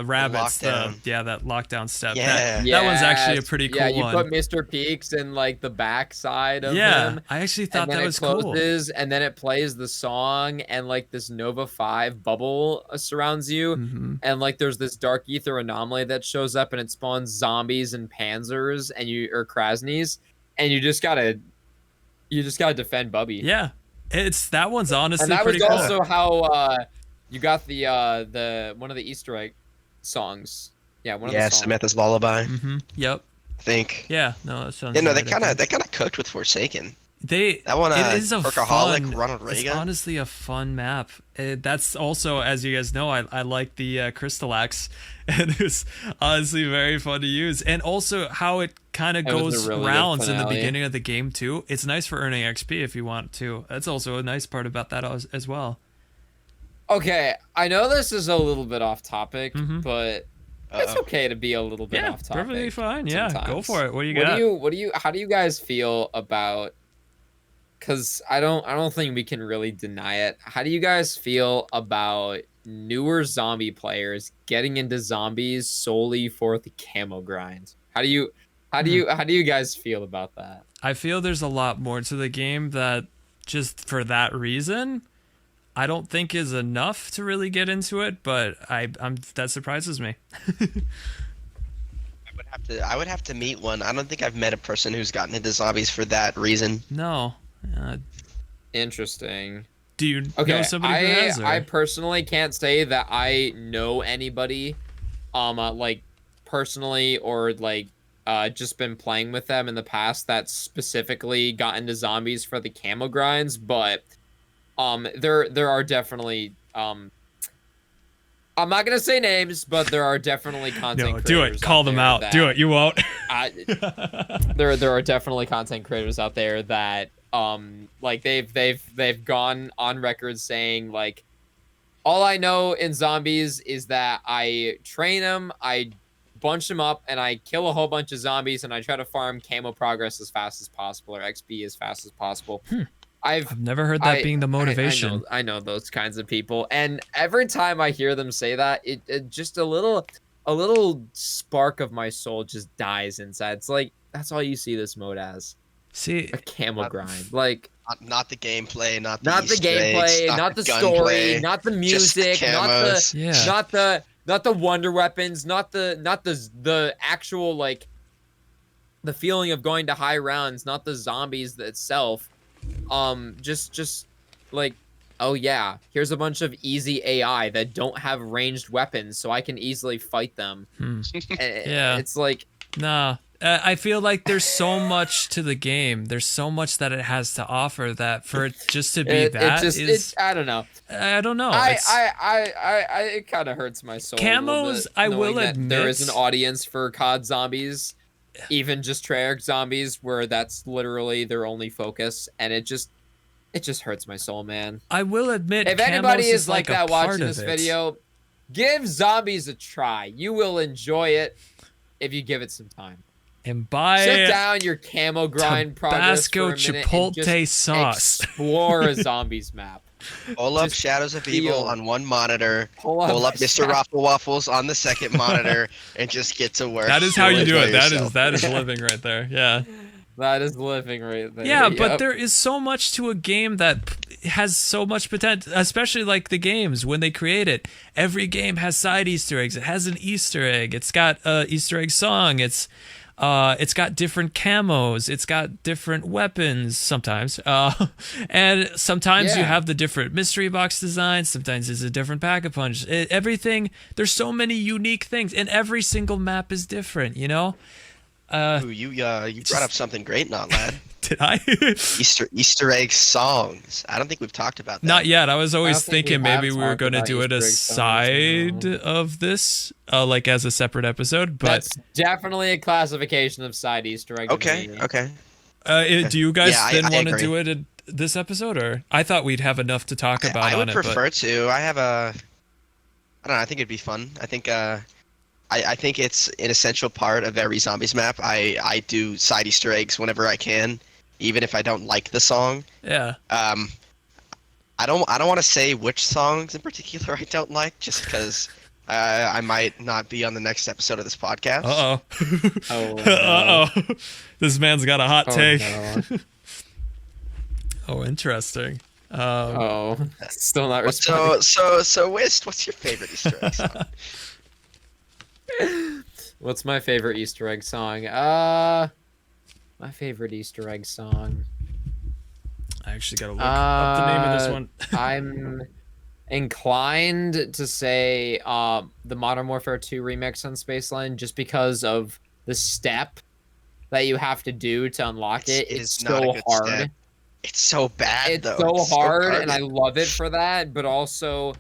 rabbits, that lockdown step. That one's actually a pretty cool one. Yeah, you put Mr. Peaks in like the back side of him. Yeah, I actually thought that was cool. And then it plays the song, and like this Nova 5 bubble surrounds you, and like there's this dark ether anomaly that shows up, and it spawns zombies and panzers or Krasnies, and you just gotta defend Bubby. Yeah, that one's honestly pretty cool. cool. And that was also how you got the one of the Easter egg songs. Yeah, one of the songs. Samantha's Lullaby. Yep. I think. Yeah, no, that sounds. Yeah, no, they kind of cooked with Forsaken. That one. It is a Workaholic, fun. Ronald Reagan. It's honestly a fun map. That's also, as you guys know, I like the Crystal Axe, and it's honestly very fun to use. And also how it kind of goes rounds in the beginning of the game too. It's nice for earning XP if you want to. That's also a nice part about that as well. Okay, I know this is a little bit off topic, but it's okay to be a little bit off topic. Perfectly fine. Yeah, sometimes. Go for it. What do you got? How do you guys feel about? Because I don't think we can really deny it. How do you guys feel about newer zombie players getting into zombies solely for the camo grind? How do you guys feel about that? I feel there's a lot more to the game that just for that reason, I don't think is enough to really get into it, but that surprises me. I would have to meet one. I don't think I've met a person who's gotten into zombies for that reason. No. Interesting. Do you know somebody who has? I personally can't say that I know anybody, like personally or like just been playing with them in the past that specifically got into zombies for the camo grinds, but there are definitely I'm not gonna say names, but there are definitely content No, creators. do it. Call them out. Do it. You won't. There are definitely content creators out there that like they've gone on record saying like, all I know in zombies is that I train them, I bunch them up, and I kill a whole bunch of zombies, and I try to farm camo progress as fast as possible or XP as fast as possible. I've never heard that being the motivation. I know those kinds of people, and every time I hear them say that, it just a little spark of my soul just dies inside. It's like that's all you see this mode as. See, a camo grind, like not the gameplay, not the gameplay, not the story, not the music, not the wonder weapons, not the actual like the feeling of going to high rounds, not the zombies itself. Just like, oh yeah, here's a bunch of easy AI that don't have ranged weapons, so I can easily fight them. Yeah, it's like, nah. I feel like there's so much to the game. There's so much that it has to offer that for it just to be I don't know. I don't know. It kind of hurts my soul. Camos, I will admit, there is an audience for COD zombies, even just Treyarch zombies, where that's literally their only focus, and it just hurts my soul, man. I will admit, if anybody is like that watching this it. video, give zombies a try. You will enjoy it if you give it some time. And buy sit down your camo grind progress for a minute Chipotle and just sauce. Explore a zombies map. Pull up Shadows of Evil on one monitor. Pull up Mr. Raffle Waffles on the second monitor, and just get to work. That is how you do it. That is living right there. Yeah. That is living right there. Yeah, but there is so much to a game that has so much potential, especially like the games when they create it. Every game has side Easter eggs. It has an Easter egg. It's got a Easter egg song. It's got different camos. It's got different weapons sometimes. And sometimes you have the different mystery box designs. Sometimes it's a different pack-a-punch. Everything, there's so many unique things, and every single map is different, you know? You brought up something great, not lad. Did I? Easter egg songs. I don't think we've talked about that. Not yet. I was always thinking maybe we were going to do it aside of this, like as a separate episode. But that's definitely a classification of side Easter egg. Okay. Do you guys then want to do it in this episode, or I thought we'd have enough to talk about? I would prefer to. I don't know. I think it'd be fun. I think it's an essential part of every zombies map. I do side Easter eggs whenever I can, even if I don't like the song. Yeah. I don't want to say which songs in particular I don't like, just because I might not be on the next episode of this podcast. Uh-oh. This man's got a hot take. No. Oh, interesting. Still not responding. So Wist, what's your favorite Easter egg song? What's my favorite Easter egg song? My favorite Easter egg song. I actually gotta look up the name of this one. I'm inclined to say the Modern Warfare 2 remix on Spaceline, just because of the step that you have to do to unlock it. It's so hard. Step. It's so bad, though. It's so hard, and I love it for that. But also,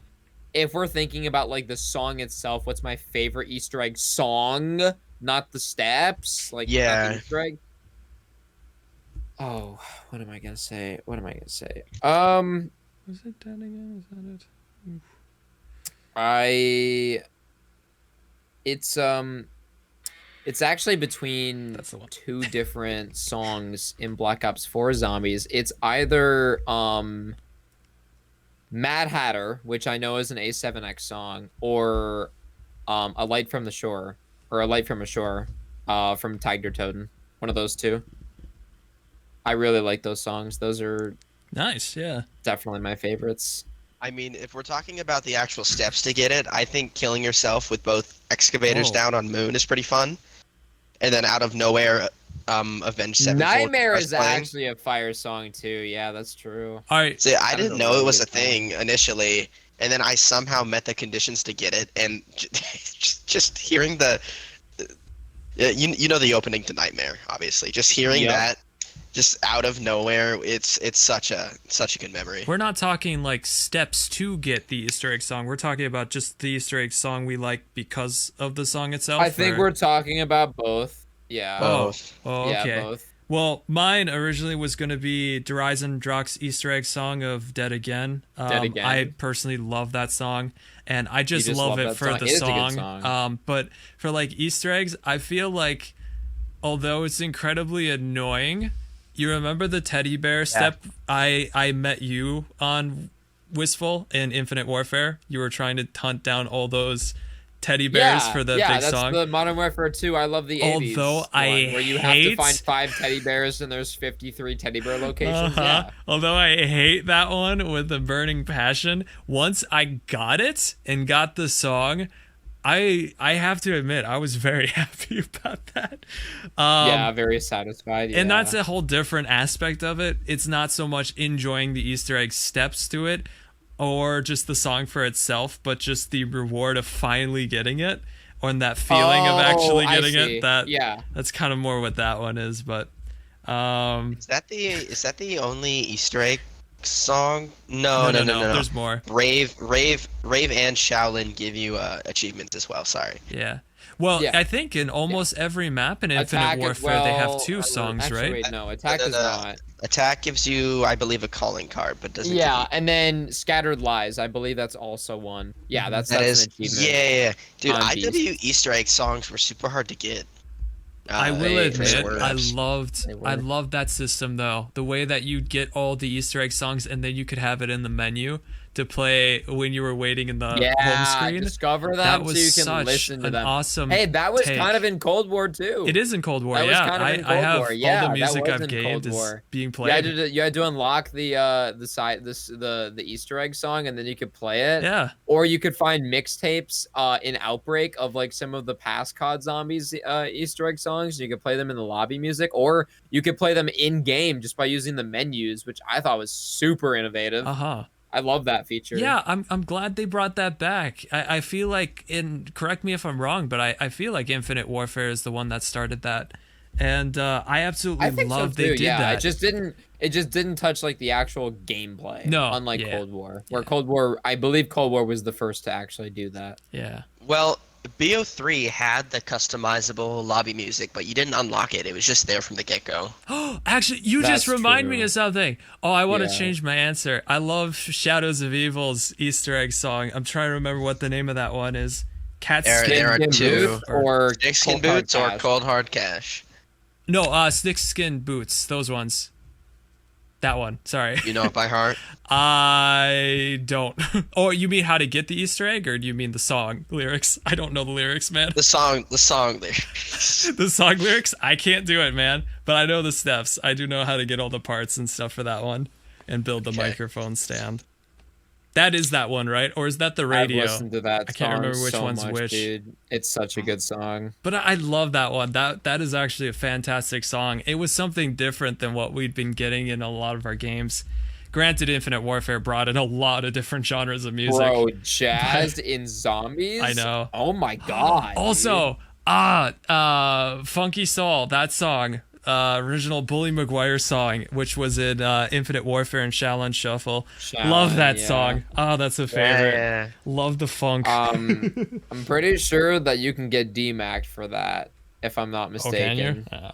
if we're thinking about like the song itself, what's my favorite Easter egg song? Not the steps, like not the Easter egg. Oh, what am I gonna say? Was it dead again? Is that it? It's actually between two different songs in Black Ops 4 Zombies. It's either Mad Hatter, which I know is an A7X song, or A Light from the Shore, or A Light from a Shore from Tiger Totem. One of those two. I really like those songs. Those are nice, yeah. Definitely my favorites. I mean, if we're talking about the actual steps to get it, I think killing yourself with both excavators down on Moon is pretty fun. And then out of nowhere, Avenged Sevenfold. Nightmare is actually a fire song too. Yeah, that's true. All right. See, I didn't know it was a thing initially, and then I somehow met the conditions to get it, and just hearing the, you know the opening to Nightmare, obviously. Just hearing that, just out of nowhere. It's such a good memory. We're not talking like steps to get the Easter egg song. We're talking about just the Easter egg song we like because of the song itself. I think we're talking about both. Yeah. Both. Oh, Yeah, okay. both. Well, mine originally was going to be Derizen Drock's Easter egg song of Dead Again. Dead Again. I personally love that song, and I just, just love love it that for song. the It is a good song. song. But for like Easter eggs, I feel like although it's incredibly annoying, you remember the teddy bear step I met you on Wistful in Infinite Warfare? You were trying to hunt down all those teddy bears for the big that's song. the Modern Warfare 2. I love the 80s Although one, I where you have to hate- find 5 teddy bears and there's 53 teddy bear locations. Yeah. Although I hate that one with a burning passion, once I got it and got the song, I have to admit I was very happy about that. Yeah, very satisfied. Yeah. And that's a whole different aspect of it. It's not so much enjoying the Easter egg steps to it or just the song for itself, but just the reward of finally getting it and that feeling of actually I getting see. it. That's kind of more what that one is, but Is that the only Easter egg song? No. There's more. Rave and Shaolin give you achievements as well. Sorry. Yeah. Well, Yeah. I think in almost every map in Infinite Attack as Warfare they have well, two songs, actually, right? Wait, no, Attack No, is not. Attack gives you, I believe, a calling card, but doesn't. Yeah, and then Scattered Lies. I believe that's also one. Yeah, that's That is. an achievement. Yeah. Dude, on IW Easter egg songs were super hard to get. I will they admit, were. I were. loved that system though. The way that you'd get all the Easter egg songs and then you could have it in the menu to play when you were waiting in the home screen. Discover them That so was you can such listen to an them. awesome Hey, that was take. kind of in Cold War too. It is in Cold War, That was yeah. kind of in I Cold have War. all Yeah, the that music was I've in gained Cold is War. being You played. had to unlock the Easter egg song, and then you could play it. Yeah. Or you could find mixtapes in Outbreak of like some of the past COD Zombies Easter egg songs. You could play them in the lobby music, or you could play them in game just by using the menus, which I thought was super innovative. Uh-huh. I love that feature. Yeah, I'm glad they brought that back. I feel like, correct me if I'm wrong, but I feel like Infinite Warfare is the one that started that. And I absolutely I think love so too. they did Yeah, that. it just didn't touch like the actual gameplay. No, unlike yeah. Cold War, where Yeah. Cold War, I believe Cold War was the first to actually do that. Yeah. Well, BO3 had the customizable lobby music, but you didn't unlock it. It was just there from the get-go. Actually, you That's just remind me true. of something. Oh, I want to Yeah. change my answer. I love Shadows of Evil's Easter egg song. I'm trying to remember what the name of that one is. Cat There Skin. are Skin two. Boots or Snakeskin Cold Hard boots or Cash. cold hard cash. No, Stick Skin Boots. Those ones. That one. Sorry. You know it by heart. I don't. Oh, you mean how to get the Easter egg, or do you mean the song lyrics? I don't know the lyrics, man. The song there. The song lyrics, I can't do it, man. But I know the steps. I do know how to get all the parts and stuff for that one, and build the Okay. microphone stand. That is that one, right? Or is that the radio? I've listened to that. I can't song remember which so one's much, which. Dude. It's such a good song. But I love that one. That is actually a fantastic song. It was something different than what we'd been getting in a lot of our games. Granted, Infinite Warfare brought in a lot of different genres of music. Bro, jazz in zombies. I know. Oh my god. Also, Funky Soul, that song, original Bully Maguire song, which was in Infinite Warfare and Shaolin Shuffle. Love that yeah. song. Oh, that's a favorite. Yeah. Love the funk. I'm pretty sure that you can get DMAC'd for that, if I'm not Oh, can you? mistaken.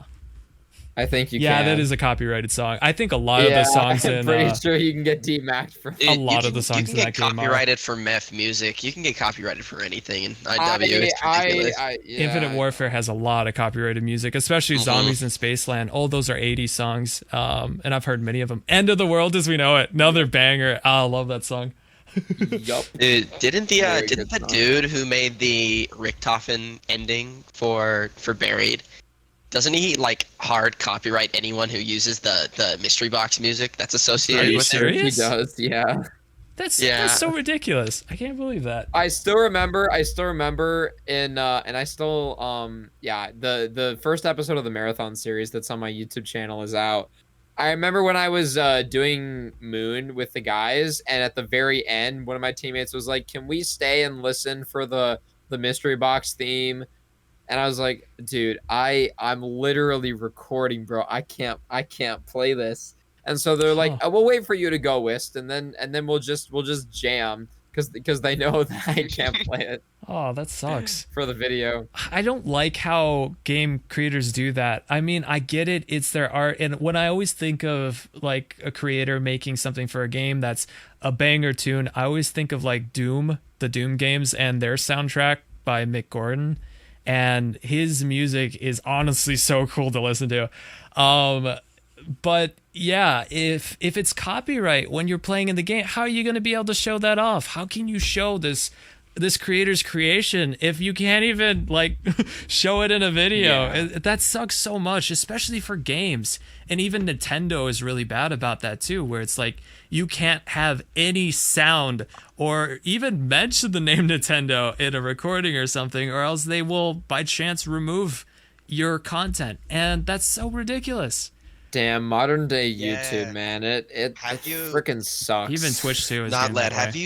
I think you Yeah, can. that is a copyrighted song. I think a lot of the songs I'm in pretty sure you can get DMAC'd for that. A lot You of the songs you in can get that game are. copyrighted for meth music. You can get copyrighted for anything in IW. It's I, ridiculous. yeah. Infinite Warfare has a lot of copyrighted music, especially Zombies in Spaceland. All those are 80s songs, and I've heard many of them. End of the World as We Know It, another banger. I love that song. Yup. Dude, didn't Very the good song. dude who made the Richtofen ending for Buried, doesn't he like hard copyright anyone who uses the mystery box music that's Are associated you with it? serious? He does, yeah. That's Yeah. so ridiculous. I can't believe that. I still remember in and I still the first episode of the marathon series that's on my YouTube channel is out. I remember when I was doing Moon with the guys, and at the very end one of my teammates was like, "Can we stay and listen for the mystery box theme?" And I was like, dude, I'm literally recording, bro. I can't play this. And so they're like, Huh. oh, we'll wait for you to go, Wist, and then we'll just jam because they know that I can't play it Oh, that sucks. for the video. I don't like how game creators do that. I mean, I get it, it's their art. And when I always think of like a creator making something for a game that's a banger tune, I always think of like Doom, the Doom games, and their soundtrack by Mick Gordon. And his music is honestly so cool to listen to. But yeah, if it's copyright when you're playing in the game, how are you going to be able to show that off? How can you show this creator's creation if you can't even like show it in a video? Yeah. That sucks so much, especially for games. And even Nintendo is really bad about that too, where it's like you can't have any sound or even mention the name Nintendo in a recording or something, or else they will by chance remove your content. And that's so ridiculous. Damn, modern day Yeah. YouTube, man. It Have you- freaking sucks. Even Twitch too is Not getting led. that way. Have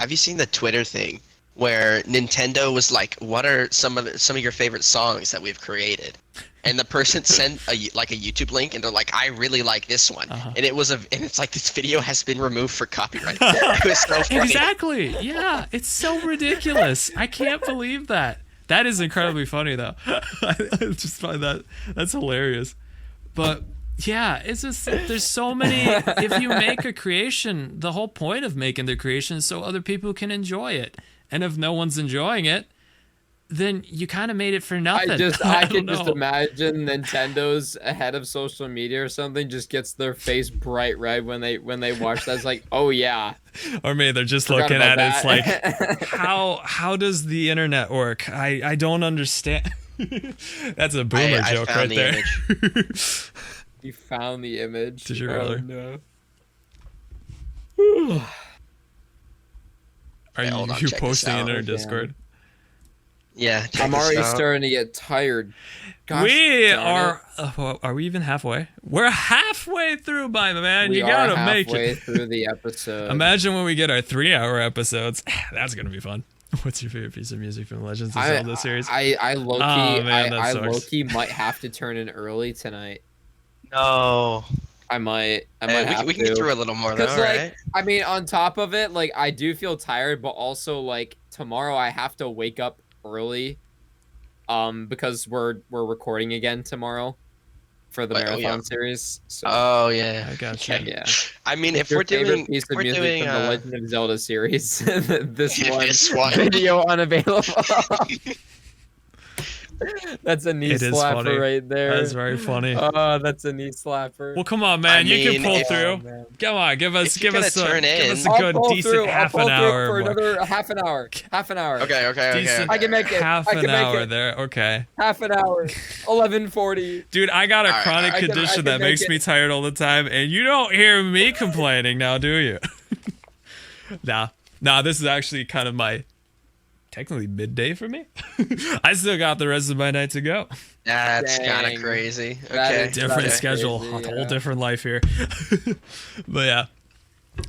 you seen the Twitter thing where Nintendo was like, "What are some of your favorite songs that we've created?" And the person sent a YouTube link, and they're like, "I really like this one," Uh-huh. and it's like this video has been removed for copyright. It was so funny. Exactly. Yeah, it's so ridiculous. I can't believe that. That is incredibly funny though. I just find that's hilarious. But yeah, it's just there's so many. If you make a creation, the whole point of making the creation is so other people can enjoy it. And if no one's enjoying it, then you kind of made it for nothing. I don't can just know. imagine Nintendo's head of social media or something just gets their face bright red when they watch that. It's like, oh yeah, Or maybe they're just forgot looking at about it. It's that. like how does the internet work? I don't understand. That's a boomer I joke found right the there. image. You found the image. Did you Oh, really? no. Are Yeah, hold on, you check this posting it in out. our Discord? Yeah, check I'm this already out. starting to get tired. Gosh We darn it. are we even halfway? We're halfway through, by the man. We You are gotta make halfway it. through the episode. Imagine when we get our 3-hour episodes. That's gonna be fun. What's your favorite piece of music from the Legends of Zelda series? I low key, Oh, man, that I sucks. low key might have to turn in early tonight. No. I might Hey, have we can to. get through a little more though, Because like, right? I mean, on top of it, like I do feel tired, but also like tomorrow I have to wake up early, because we're recording again tomorrow for the Wait, oh, marathon yeah. series. So Oh yeah. I gotcha. Okay. yeah. I mean, if Your we're favorite doing, piece if of we're music doing, from the Legend of Zelda series, this one video unavailable. That's a knee It is slapper funny. right there. That's very funny. Oh, that's a knee slapper. Well, come on, man. You mean, can pull if- through. Oh, man. Come on, give us If you're give us gonna a turn give us in- a good I'll pull decent through. half I'll an pull through hour. for more. another half an hour. Half an hour. Okay. Decent I can make it. half I can an make hour it. there. Okay. Half an hour. 11:40. Dude, I got a Alright, chronic I can condition that make makes it. me tired all the time, and you don't hear me complaining now, do you? Nah, this is actually kind of my technically midday for me. I still got the rest of my night to go. That's kind Dang. of crazy. That Okay. is- Different is schedule, crazy, a whole yeah. different life here. But yeah.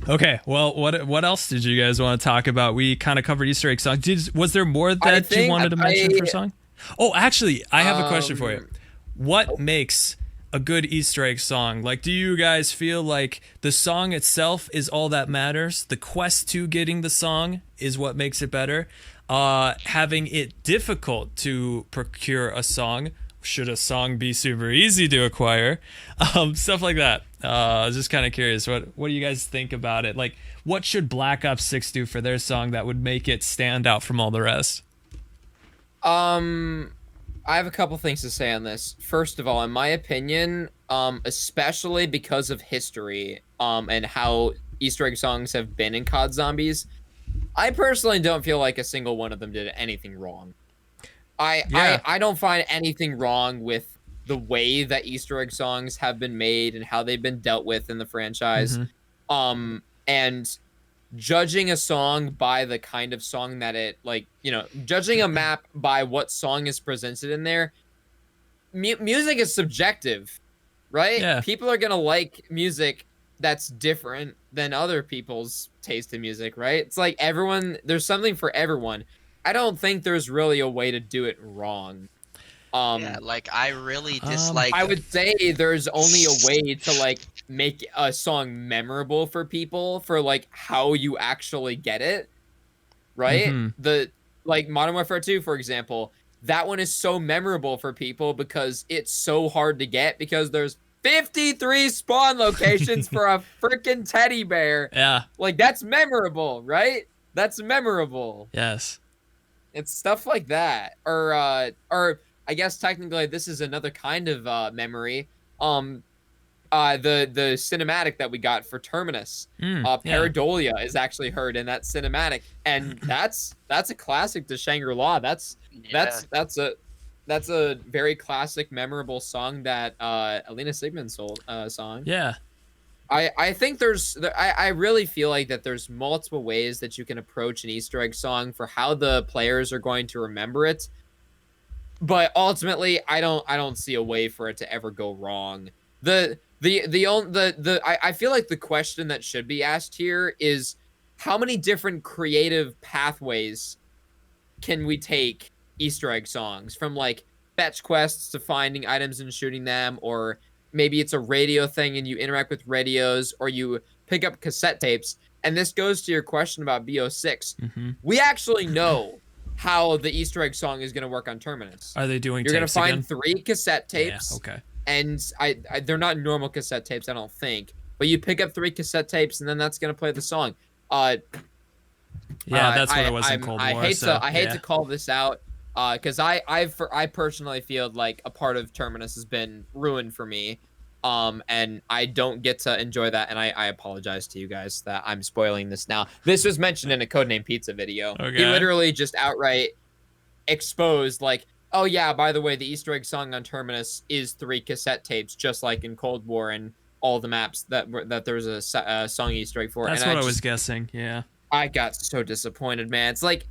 Okay, well, what else did you guys want to talk about? We kind of covered Easter egg song. Was there more that you think wanted to mention for I- song? Oh, actually, I have a question for you. Um, What makes a good Easter egg song? Like, do you guys feel like the song itself is all that matters? The quest to getting the song is what makes it better? Having it difficult to procure a song? Should a song be super easy to acquire? Stuff like that. I was just kind of curious. What do you guys think about it? Like, what should Black Ops 6 do for their song that would make it stand out from all the rest? I have a couple things to say on this. First of all, in my opinion, especially because of history, and how Easter egg songs have been in COD Zombies, I personally don't feel like a single one of them did anything wrong. Yeah. I don't find anything wrong with the way that Easter egg songs have been made and how they've been dealt with in the franchise. And judging a song by the kind of song that it, like, you know, judging a map by what song is presented in there, music is subjective, right? Yeah. People are gonna like music that's different than other people's taste in music, right? It's like there's something for everyone. I don't think there's really a way to do it wrong. Yeah, like I really dislike. I would say there's only a way to like make a song memorable for people for like how you actually get it, right? Mm-hmm. The like Modern Warfare 2, for example, that one is so memorable for people because it's so hard to get because there's 53 spawn locations for a freaking teddy bear. Yeah. Like that's memorable, right? That's memorable. Yes. It's stuff like that. Or I guess technically this is another kind of memory. The cinematic that we got for Terminus. Yeah. Paradolia is actually heard in that cinematic, and that's a classic to Shangri-La. That's a very classic, memorable song that Alina Sigmund song. Yeah. I think I really feel like that there's multiple ways that you can approach an Easter egg song for how the players are going to remember it. But ultimately, I don't see a way for it to ever go wrong. I feel like the question that should be asked here is how many different creative pathways can we take Easter egg songs from, like fetch quests to finding items and shooting them, or maybe it's a radio thing and you interact with radios, or you pick up cassette tapes. And this goes to your question about BO6. Mm-hmm. We actually know how the Easter egg song is going to work on Terminus. Are they doing You're going to tapes find again? 3 cassette tapes. Yeah, okay. And they're not normal cassette tapes, I don't think. But you pick up 3 cassette tapes, and then that's going to play the song. Yeah, that's what it was in Cold War. I hate to call this out, because I personally feel like a part of Terminus has been ruined for me, and I don't get to enjoy that, and I apologize to you guys that I'm spoiling this now. This was mentioned in a Codename Pizza video. Okay. He literally just outright exposed, like, oh yeah, by the way, the Easter egg song on Terminus is 3 cassette tapes, just like in Cold War and all the maps that there was a song Easter egg for. That's and what I was guessing, yeah. I got so disappointed, man. It's like,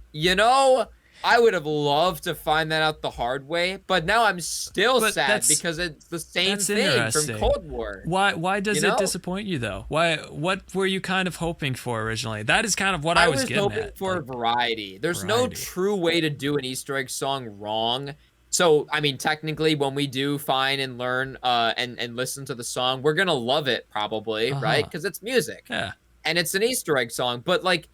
I would have loved to find that out the hard way, but now I'm still sad because it's the same thing from Cold War. Why does it disappoint you, though? What were you kind of hoping for originally? That is kind of what I was getting hoping at. for variety. There's no true way to do an Easter egg song wrong. So, I mean, technically, when we do find and learn and listen to the song, we're going to love it probably, right? Because it's music. Yeah. And it's an Easter egg song. But, like,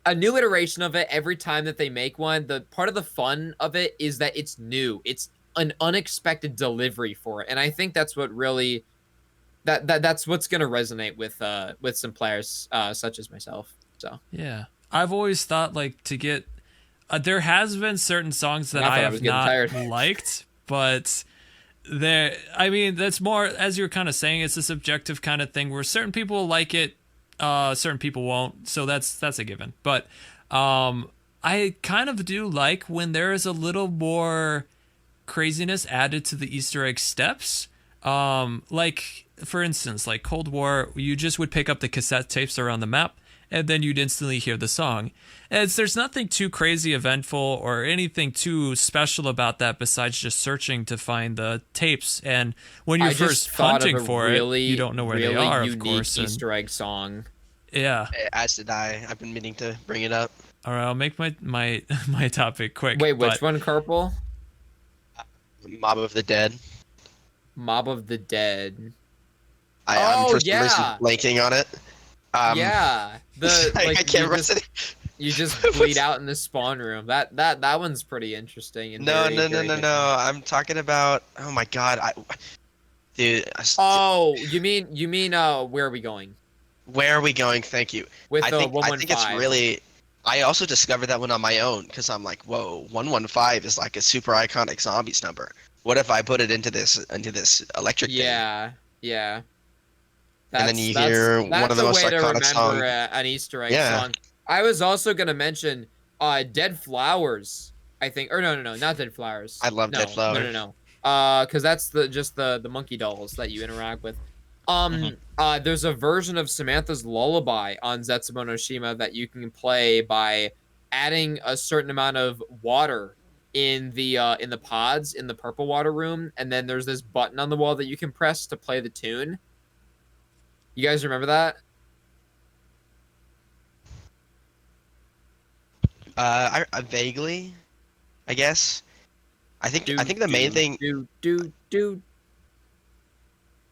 a new iteration of it every time that they make one, the part of the fun of it is that it's new. It's an unexpected delivery for it. And I think that's what really... That's what's going to resonate with some players such as myself. So yeah. I've always thought, like, to get... there has been certain songs that I have not liked, but that's more, as you're kind of saying, it's a subjective kind of thing where certain people like it, certain people won't, so that's a given. But I kind of do like when there is a little more craziness added to the Easter egg steps. Like, for instance, like Cold War, you just would pick up the cassette tapes around the map, and then you'd instantly hear the song. There's nothing too crazy eventful or anything too special about that besides just searching to find the tapes. And when you're first hunting for it, you don't know where they are, of course. Easter egg song. Yeah. As did I. I've been meaning to bring it up. All right, I'll make my topic quick. Wait, which one, Carpal? Mob of the Dead. Mob of the Dead. I'm for some reason blanking on it. Yeah, I can't remember. You just bleed out in the spawn room. That one's pretty interesting. And no. I'm talking about. Oh my god, dude. You mean where are we going? Where are we going? Thank you. I think it's really. I also discovered that one on my own because I'm like, whoa, 115 is like a super iconic zombies number. What if I put it into this electric thing? Yeah. And then you hear one of the most iconic songs. An Easter egg song. I was also gonna mention Dead Flowers, I think. Or no, not Dead Flowers. I love Dead Flowers. No. Because that's just the monkey dolls that you interact with. There's a version of Samantha's Lullaby on Zetsubou no Shima that you can play by adding a certain amount of water in the pods in the purple water room, and then there's this button on the wall that you can press to play the tune. You guys remember that? I vaguely, I guess. I think the main thing. Do.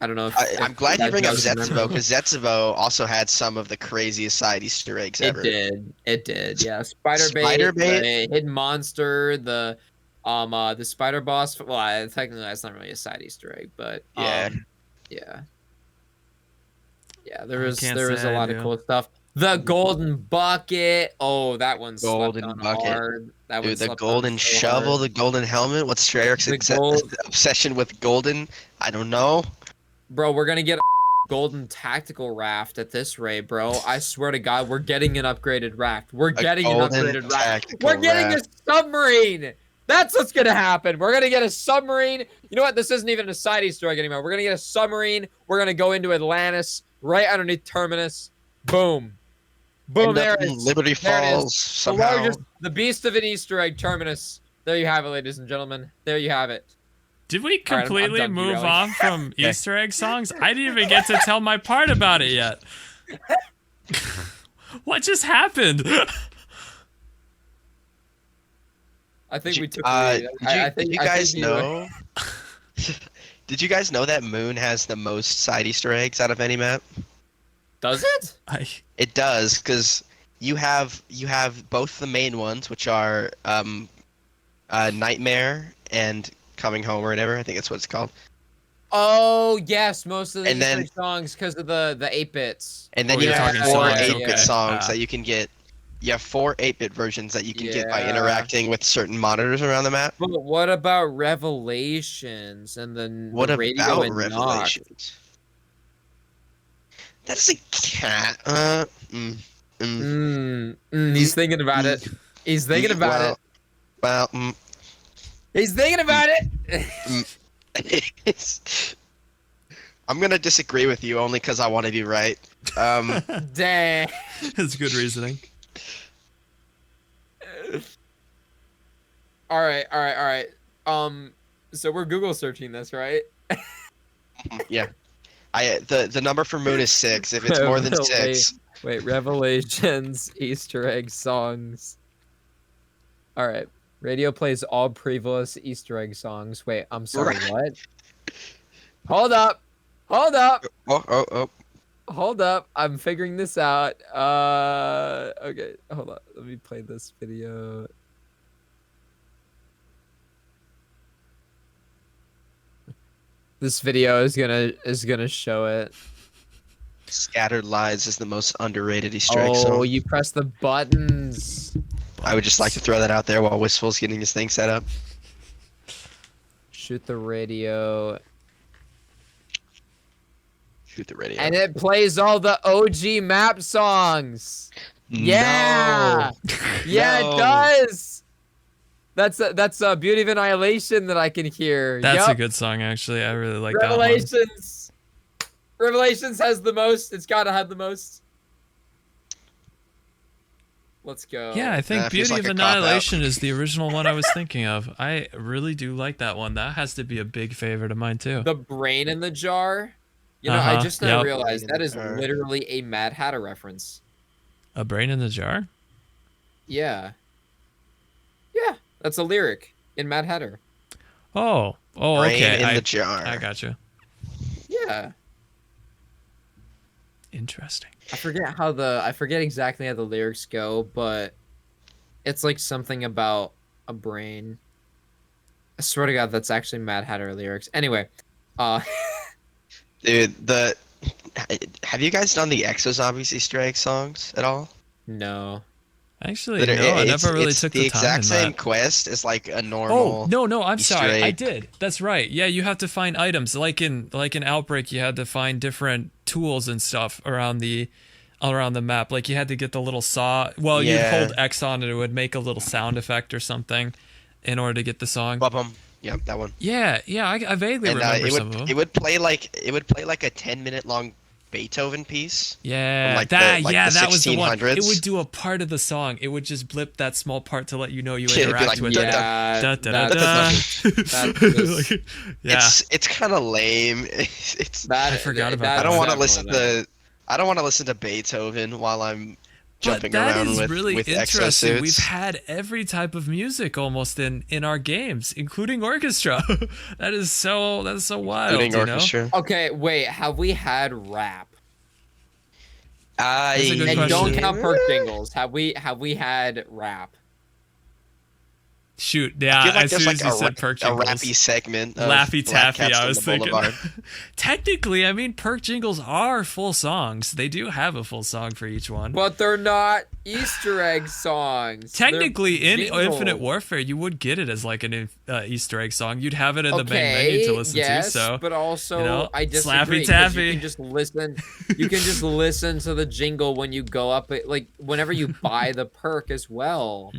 I don't know if, I'm glad you guys bring up know the Zetsubo because Zetsubo also had some of the craziest side Easter eggs It ever. did. Yeah, spider Spider bait, bait? the hidden monster, the spider boss. Well, technically that's not really a side Easter egg, but Yeah. yeah, I there was can't a say I lot of do. cool stuff. The golden bucket. Oh, that one slept Golden on bucket. hard. That one Dude, the slept on golden so shovel, hard. the golden helmet. What's Treyarch's The gold, obsession with golden? I don't know. bro. We're gonna get a golden tactical raft at this rate, bro. I swear to God, we're getting an upgraded raft. We're A getting an golden upgraded raft. tactical We're getting raft. a submarine. That's what's gonna happen. We're gonna get a submarine. You know what? This isn't even a side Easter egg anymore. We're gonna get a submarine. We're gonna go into Atlantis, right underneath Terminus. Boom. Boom. End There up it in is. Liberty There it is. Falls somehow. The beast of an Easter egg, Terminus. There you have it, ladies and gentlemen. There you have it. Did we All right, I'm completely done move derailing. on from Easter egg songs? I didn't even get to tell my part about it yet. What just happened? I think we took. Did you guys know? Did you guys know that Moon has the most side Easter eggs out of any map? Does it? It does, because you have both the main ones, which are Nightmare and Coming Home or whatever. I think that's what it's called. Oh yes, most of the And Easter then- egg songs because of the 8-bits. And then Oh, you you're have talking four songs, 8-bit okay. songs that you can get. You have 4 8-bit versions that you can get by Yeah. interacting with certain monitors around the map. But what about Revelations and then What the radio about and Knock? Revelations? That's a cat. He's thinking about it. He's thinking about it. Well, He's thinking about it. I'm gonna disagree with you only because I want to be right. Dang. That's good reasoning. All right. So we're Google searching this, right? Yeah. The number for Moon is 6. If it's more than 6, Wait, Revelations Easter egg songs. All right. Radio plays all previous Easter egg songs. Wait, I'm sorry, Right. what? Hold up. oh. Hold up. I'm figuring this out. Okay, hold on. Let me play this video. This video is gonna show it. Scattered Lies is the most underrated Easter egg Oh, song. you press the buttons. I would just like to throw that out there while Wistful's getting his thing set up. Shoot the radio. Shoot the radio. And it plays all the OG map songs. Yeah. Yeah, No. it does. That's a Beauty of Annihilation that I can hear. That's a Yup. good song, actually. I really like that one. Revelations. Revelations has the most. It's gotta have the most. Let's go. Yeah, I think Nah, it feels Beauty like of a cop-out. Annihilation is the original one I was thinking of. I really do like that one. That has to be a big favorite of mine, too. The brain in the jar. You know, I just now Yep. realized that is Brain in the jar. literally a Mad Hatter reference. A brain in the jar? Yeah. Yeah, that's a lyric in Mad Hatter. Oh, Brain okay. in the jar. I got you. Yeah. Interesting. I forget exactly how the lyrics go, but it's like something about a brain. I swear to God, that's actually Mad Hatter lyrics. Anyway, Dude, have you guys done the Exozombies Easter egg songs at all? no. Actually, no, I never really took the time exact in same that. quest as like a normal. Oh, no, I'm Easter sorry. I egg. did. That's right. Yeah, you have to find items. Like in Outbreak, you had to find different tools and stuff around the map. Like you had to get the little saw. Well, you'd Yeah. hold X on it, it would make a little sound effect or something in order to get the song. Bum. Yep, that one. Yeah, I vaguely And remember it some of them. would play like a 10-minute long Beethoven piece. Yeah, from, like, that the that was the one. 1600s. It would do a part of the song. It would just blip that small part to let you know you Yeah, it'd be interact like, with dun, it. Yeah, Da, da, da, that's- da. that's- Like, yeah, It's kind of lame. It's that, I forgot about I that. don't want to definitely listen to Beethoven while I'm jumping that around is with really with interesting. exosuits. We've had every type of music almost in our games, including orchestra. That is so wild. Including you know? orchestra. Okay, wait. Have we had rap? That's a good And question. don't count perk jingles. Have we had rap? Shoot, I yeah. feel like As there's soon like as you said perk a jingles, rappy segment of Laffy Black Taffy, Cats I on was the thinking. Boulevard. Technically, I mean, perk jingles are full songs. They do have a full song for each one. But they're not Easter egg songs. Technically, They're in jingles. Infinite Warfare, you would get it as like an Easter egg song. You'd have it in the main Okay, menu to listen yes, to. So, but also you know, I disagree. Slappy 'Cause Taffy. You can just listen. You can just listen to the jingle when you go up. Like whenever you buy the perk as well.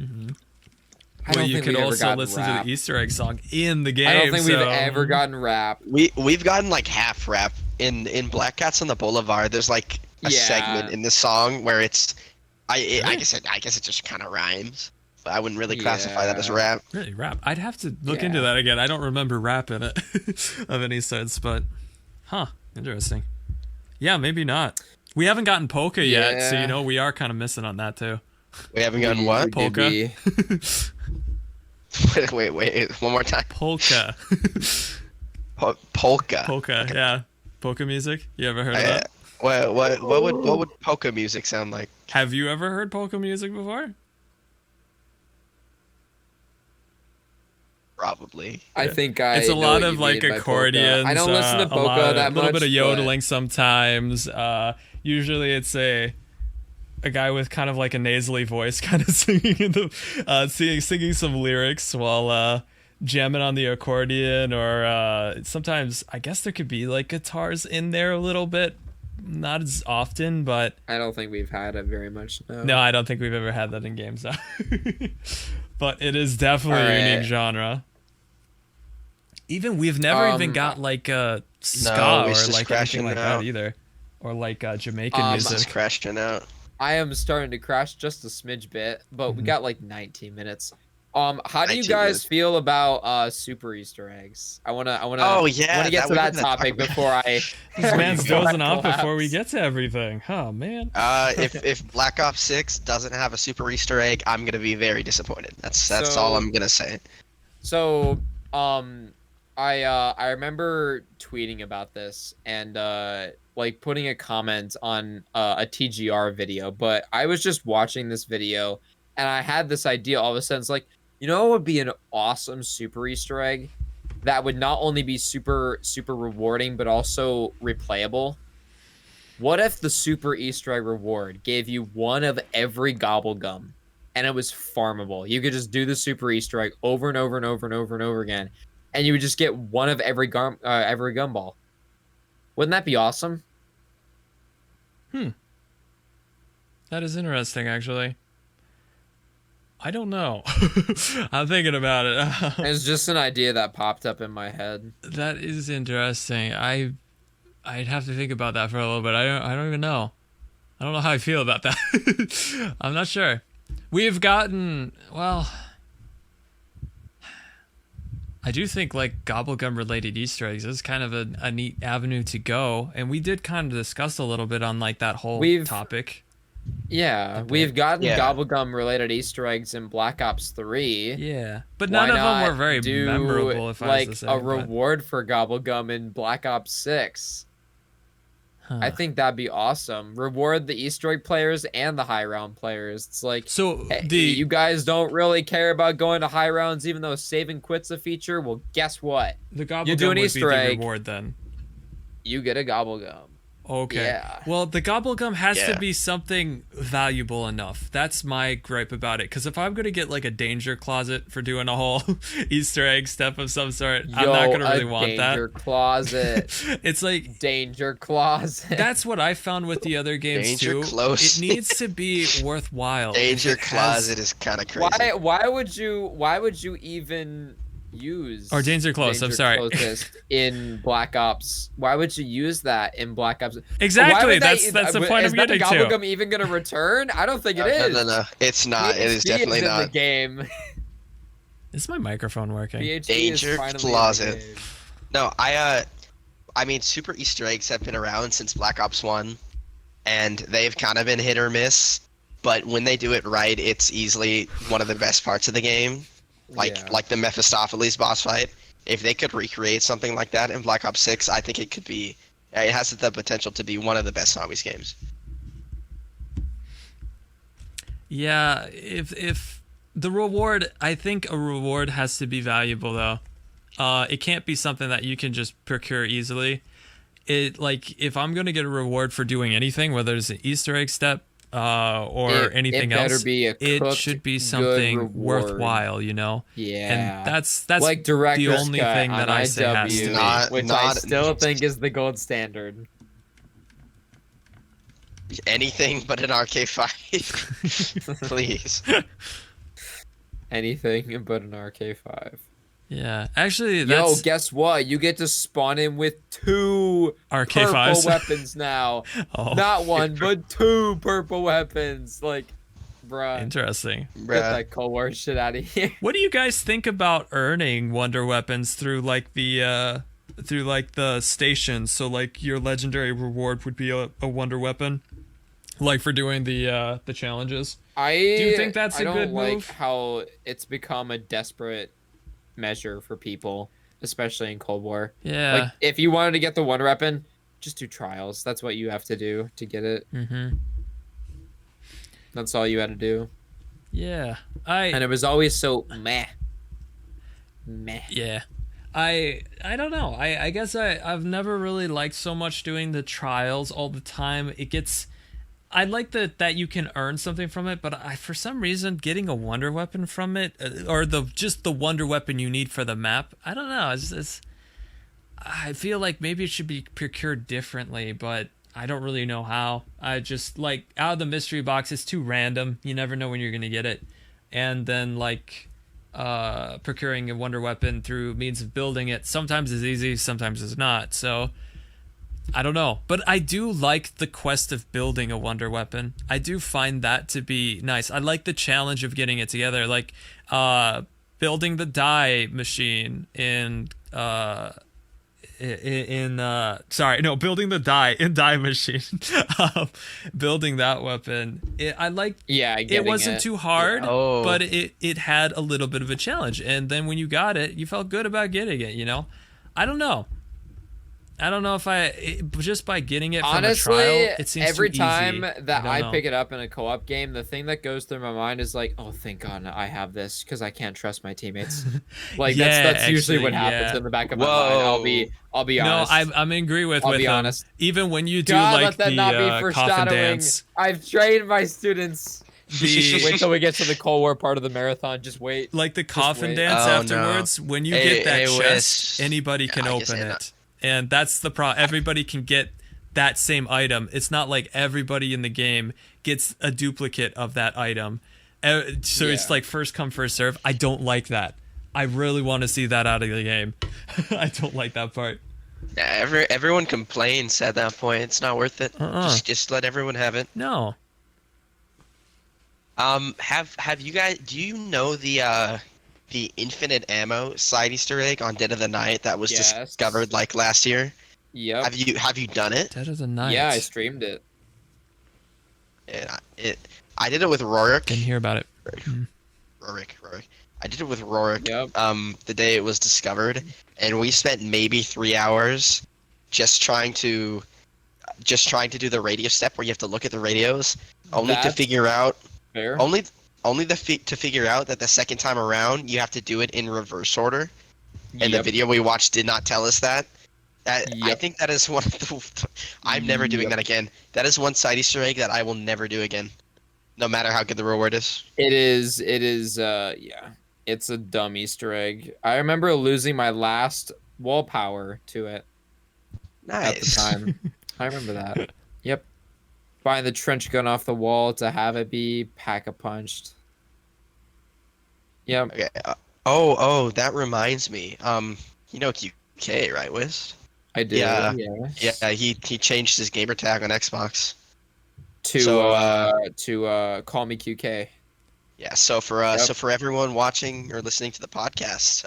I well, don't you think could we've ever also gotten listen rap. to the Easter egg song in the game. I don't think we've so- ever gotten rap. We've gotten like half rap in Black Cats on the Boulevard. There's like a Yeah. segment in the song where it's I guess it just kind of rhymes, but I wouldn't really classify that as Yeah. rap. Really, rap. I'd have to look Yeah. into that again. I don't remember rap in it of any sense, but interesting. Yeah, maybe not. We haven't gotten polka yet, so Yeah. we are kind of missing on that too. We haven't gotten We what? did Polka? be- Wait, one more time. Polka. Polka. Polka, yeah. Polka music? You ever heard of that? What would polka music sound like? Have you ever heard polka music before? Probably. I think I. It's a know lot what of you like mean by polka. accordions. I don't listen to polka that a little much. bit of but- yodeling sometimes. Usually it's a guy with kind of like a nasally voice, kind of singing singing some lyrics while jamming on the accordion, or sometimes I guess there could be like guitars in there a little bit, not as often, but I don't think we've had it very much. no, I don't think we've ever had that in games. Though. But it is definitely a Alright. unique genre. Even we've never even got like ska we or just like crashing anything like out. that either, or like Jamaican Um, It's just music. crashing out. I am starting to crash just a smidge bit, but we got like 19 minutes. How do you 19 guys minutes. feel about super Easter eggs? I wanna Oh, yeah, wanna get that to we're that gonna talk topic about. before I This man's before I dozing off before we collapse. get to everything. Oh man. If Black Ops 6 doesn't have a super Easter egg, I'm gonna be very disappointed. That's all So- I'm gonna say. So, I remember tweeting about this and like putting a comment on a TGR video, but I was just watching this video and I had this idea all of a sudden. It's like, what would be an awesome super Easter egg that would not only be super rewarding but also replayable? What if the super Easter egg reward gave you one of every gobble gum and it was farmable? You could just do the super Easter egg over and over and over and over and over again, and you would just get one of every gumball. Wouldn't that be awesome? That is interesting, actually. I don't know. I'm thinking about it. It's just an idea that popped up in my head. That is interesting. I'd have to think about that for a little bit. I don't even know. I don't know how I feel about that. I'm not sure. We've gotten, well, I do think like gobblegum related Easter eggs is kind of a neat avenue to go, and we did kind of discuss a little bit on like that whole topic. Yeah, we've gotten Yeah. gobblegum related Easter eggs in Black Ops 3. Yeah, but Why none of them not were very do, memorable. If like I was to say, a but- reward for gobblegum in Black Ops 6. Huh. I think that'd be awesome. Reward the Easter egg players and the high round players. It's like, So hey, the you guys don't really care about going to high rounds, even though save and quit's a feature. Well, guess what? gobblegum you do an would Easter be the egg. reward then. You get a gobblegum. Okay. Yeah. Well, the gobblegum has Yeah. to be something valuable enough. That's my gripe about it. Because if I'm gonna get like a danger closet for doing a whole Easter egg step of some sort, I'm not gonna really want that. Danger closet. It's like Danger closet. that's what I found with the other games Danger too. close. It needs to be worthwhile. Danger It has- Closet is kind of crazy. Why would you even use Or Danger Close, I'm sorry. Closest in Black Ops? Why would you use that in Black Ops? Why Exactly. would That's the point is I'm that the getting to. gobblegum even gonna return? I don't think it No, is. no, it's not. It is PhD definitely in the not. game. Is my microphone working? PhD Danger is finally in the closet. game. No, I mean, super Easter eggs have been around since Black Ops 1, and they've kind of been hit or miss. but when they do it right, it's easily one of the best parts of the game. Like the Mephistopheles boss fight. If they could recreate something like that in Black Ops 6, I think it could be. It has the potential to be one of the best zombies games. Yeah, if the reward, I think a reward has to be valuable though. It can't be something that you can just procure easily. It like if I'm gonna get a reward for doing anything, whether it's an Easter egg step or anything else, it should be something worthwhile, you know. Yeah, and that's like the only thing that I say has to be. Which I still think is the gold standard. Anything but an RK5, please. Anything but an RK5. Yeah, actually, that's... Yo, guess what? You get to spawn in with 2 RK5s purple weapons now. Oh. Not 1, but 2 purple weapons. Like, bruh. Interesting. Get that Cold War shit out of here. What do you guys think about earning wonder weapons through like the stations? So like your legendary reward would be a wonder weapon, like for doing the challenges. Do you think that's a good move? I don't like how it's become a desperate measure for people, especially in Cold War. Yeah. Like if you wanted to get the wonder weapon, just do trials. That's what you have to do to get it. Mm-hmm. That's all you had to do. Yeah. And it was always so meh. Yeah. I don't know. I guess I've never really liked so much doing the trials all the time. I like that you can earn something from it, but for some reason getting a wonder weapon from it, or just the wonder weapon you need for the map, I don't know. I feel like maybe it should be procured differently, but I don't really know how. I just like out of the mystery box, it's too random. You never know when you're gonna get it, and then like procuring a wonder weapon through means of building it sometimes is easy, sometimes it's not. So I don't know, but I do like the quest of building a wonder weapon. I do find that to be nice. I like the challenge of getting it together, like building the die machine building the die in die machine. Building that weapon. It wasn't too hard, but it had a little bit of a challenge, and then when you got it, you felt good about getting it, you know? I don't know if just by getting it from a trial, it seems every too easy. time that I pick it up in a co-op game, the thing that goes through my mind is like, oh, thank God I have this because I can't trust my teammates. Like that's usually what happens in the back of my mind. I'll be honest. No, I'm agree with be them. honest. Even when you do God, like let that not be the foreshadowing. coffin dance. I've trained my students. Wait till we get to the Cold War part of the marathon. Just wait. Like the coffin dance afterwards, when you get that chest, anybody can open it. And that's the problem. Everybody can get that same item. It's not like everybody in the game gets a duplicate of that item. So it's like first come, first serve. I don't like that. I really want to see that out of the game. I don't like that part. Yeah, everyone complains at that point. It's not worth it. Just let everyone have it. No. Have you guys? Do you know the infinite ammo side Easter egg on Dead of the Night that was discovered like last year? Yep. Have you done it? Dead of the Night. Yeah, I streamed it. I did it with Rorik. Didn't hear about it. Rorik. I did it with Rorik. Yep. The day it was discovered, and we spent maybe 3 hours just trying to do the radio step where you have to look at the radios, to figure out. Fair. To figure out that the second time around you have to do it in reverse order, and the video we watched did not tell us that. I think that is one of the. I'm never doing that again. That is one side Easter egg that I will never do again, no matter how good the reward is. It is. Yeah. It's a dumb Easter egg. I remember losing my last wall power to it. Nice. At the time, I remember that. Yep. Buying the trench gun off the wall to have it be pack-a-punched. Yep. Okay. That reminds me. You know QK, right, Wiz? I do. Yeah. He changed his gamer tag on Xbox to call me QK. Yeah. So for everyone watching or listening to the podcast,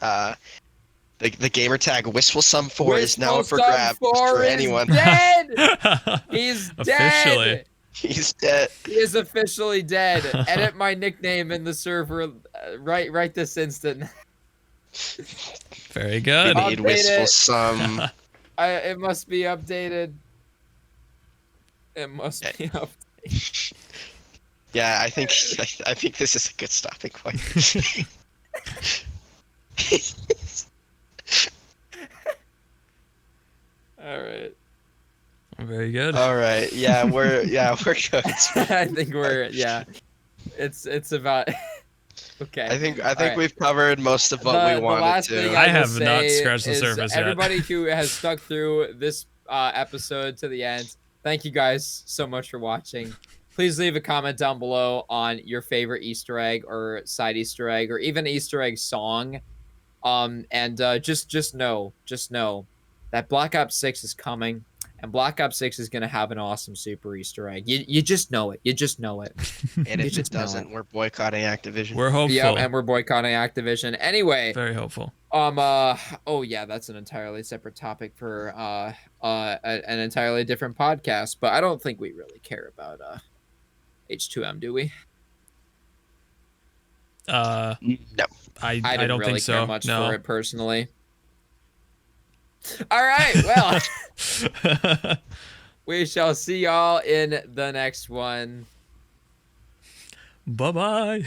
the gamer tag Wistful Sum 4 is now up for grabs for anyone. Dead. He's Officially. dead. He's dead. He is officially dead. Edit my nickname in the server right this instant. Very We good. need Update wistful it. some. It must be updated. It must be updated. Yeah, I think this is a good stopping point. All right. Very good. All right. Yeah, we're good. I think it's about okay. I think All right. we've covered most of what we The wanted last to. thing I will have not say scratched the is surface yet. everybody who has stuck through this episode to the end, thank you guys so much for watching. Please leave a comment down below on your favorite Easter egg or side Easter egg or even Easter egg song. And just know that Black Ops 6 is coming, and Black Ops 6 is gonna have an awesome super Easter egg. You just know it. You just know it. And You if it just know doesn't, we're boycotting Activision. We're hopeful. Yeah, and we're boycotting Activision. Anyway, Very hopeful. oh yeah, that's an entirely separate topic for an entirely different podcast, but I don't think we really care about H2M, do we? No. I didn't don't really think so. care much No. for it personally. All right, well, we shall see y'all in the next one. Bye-bye.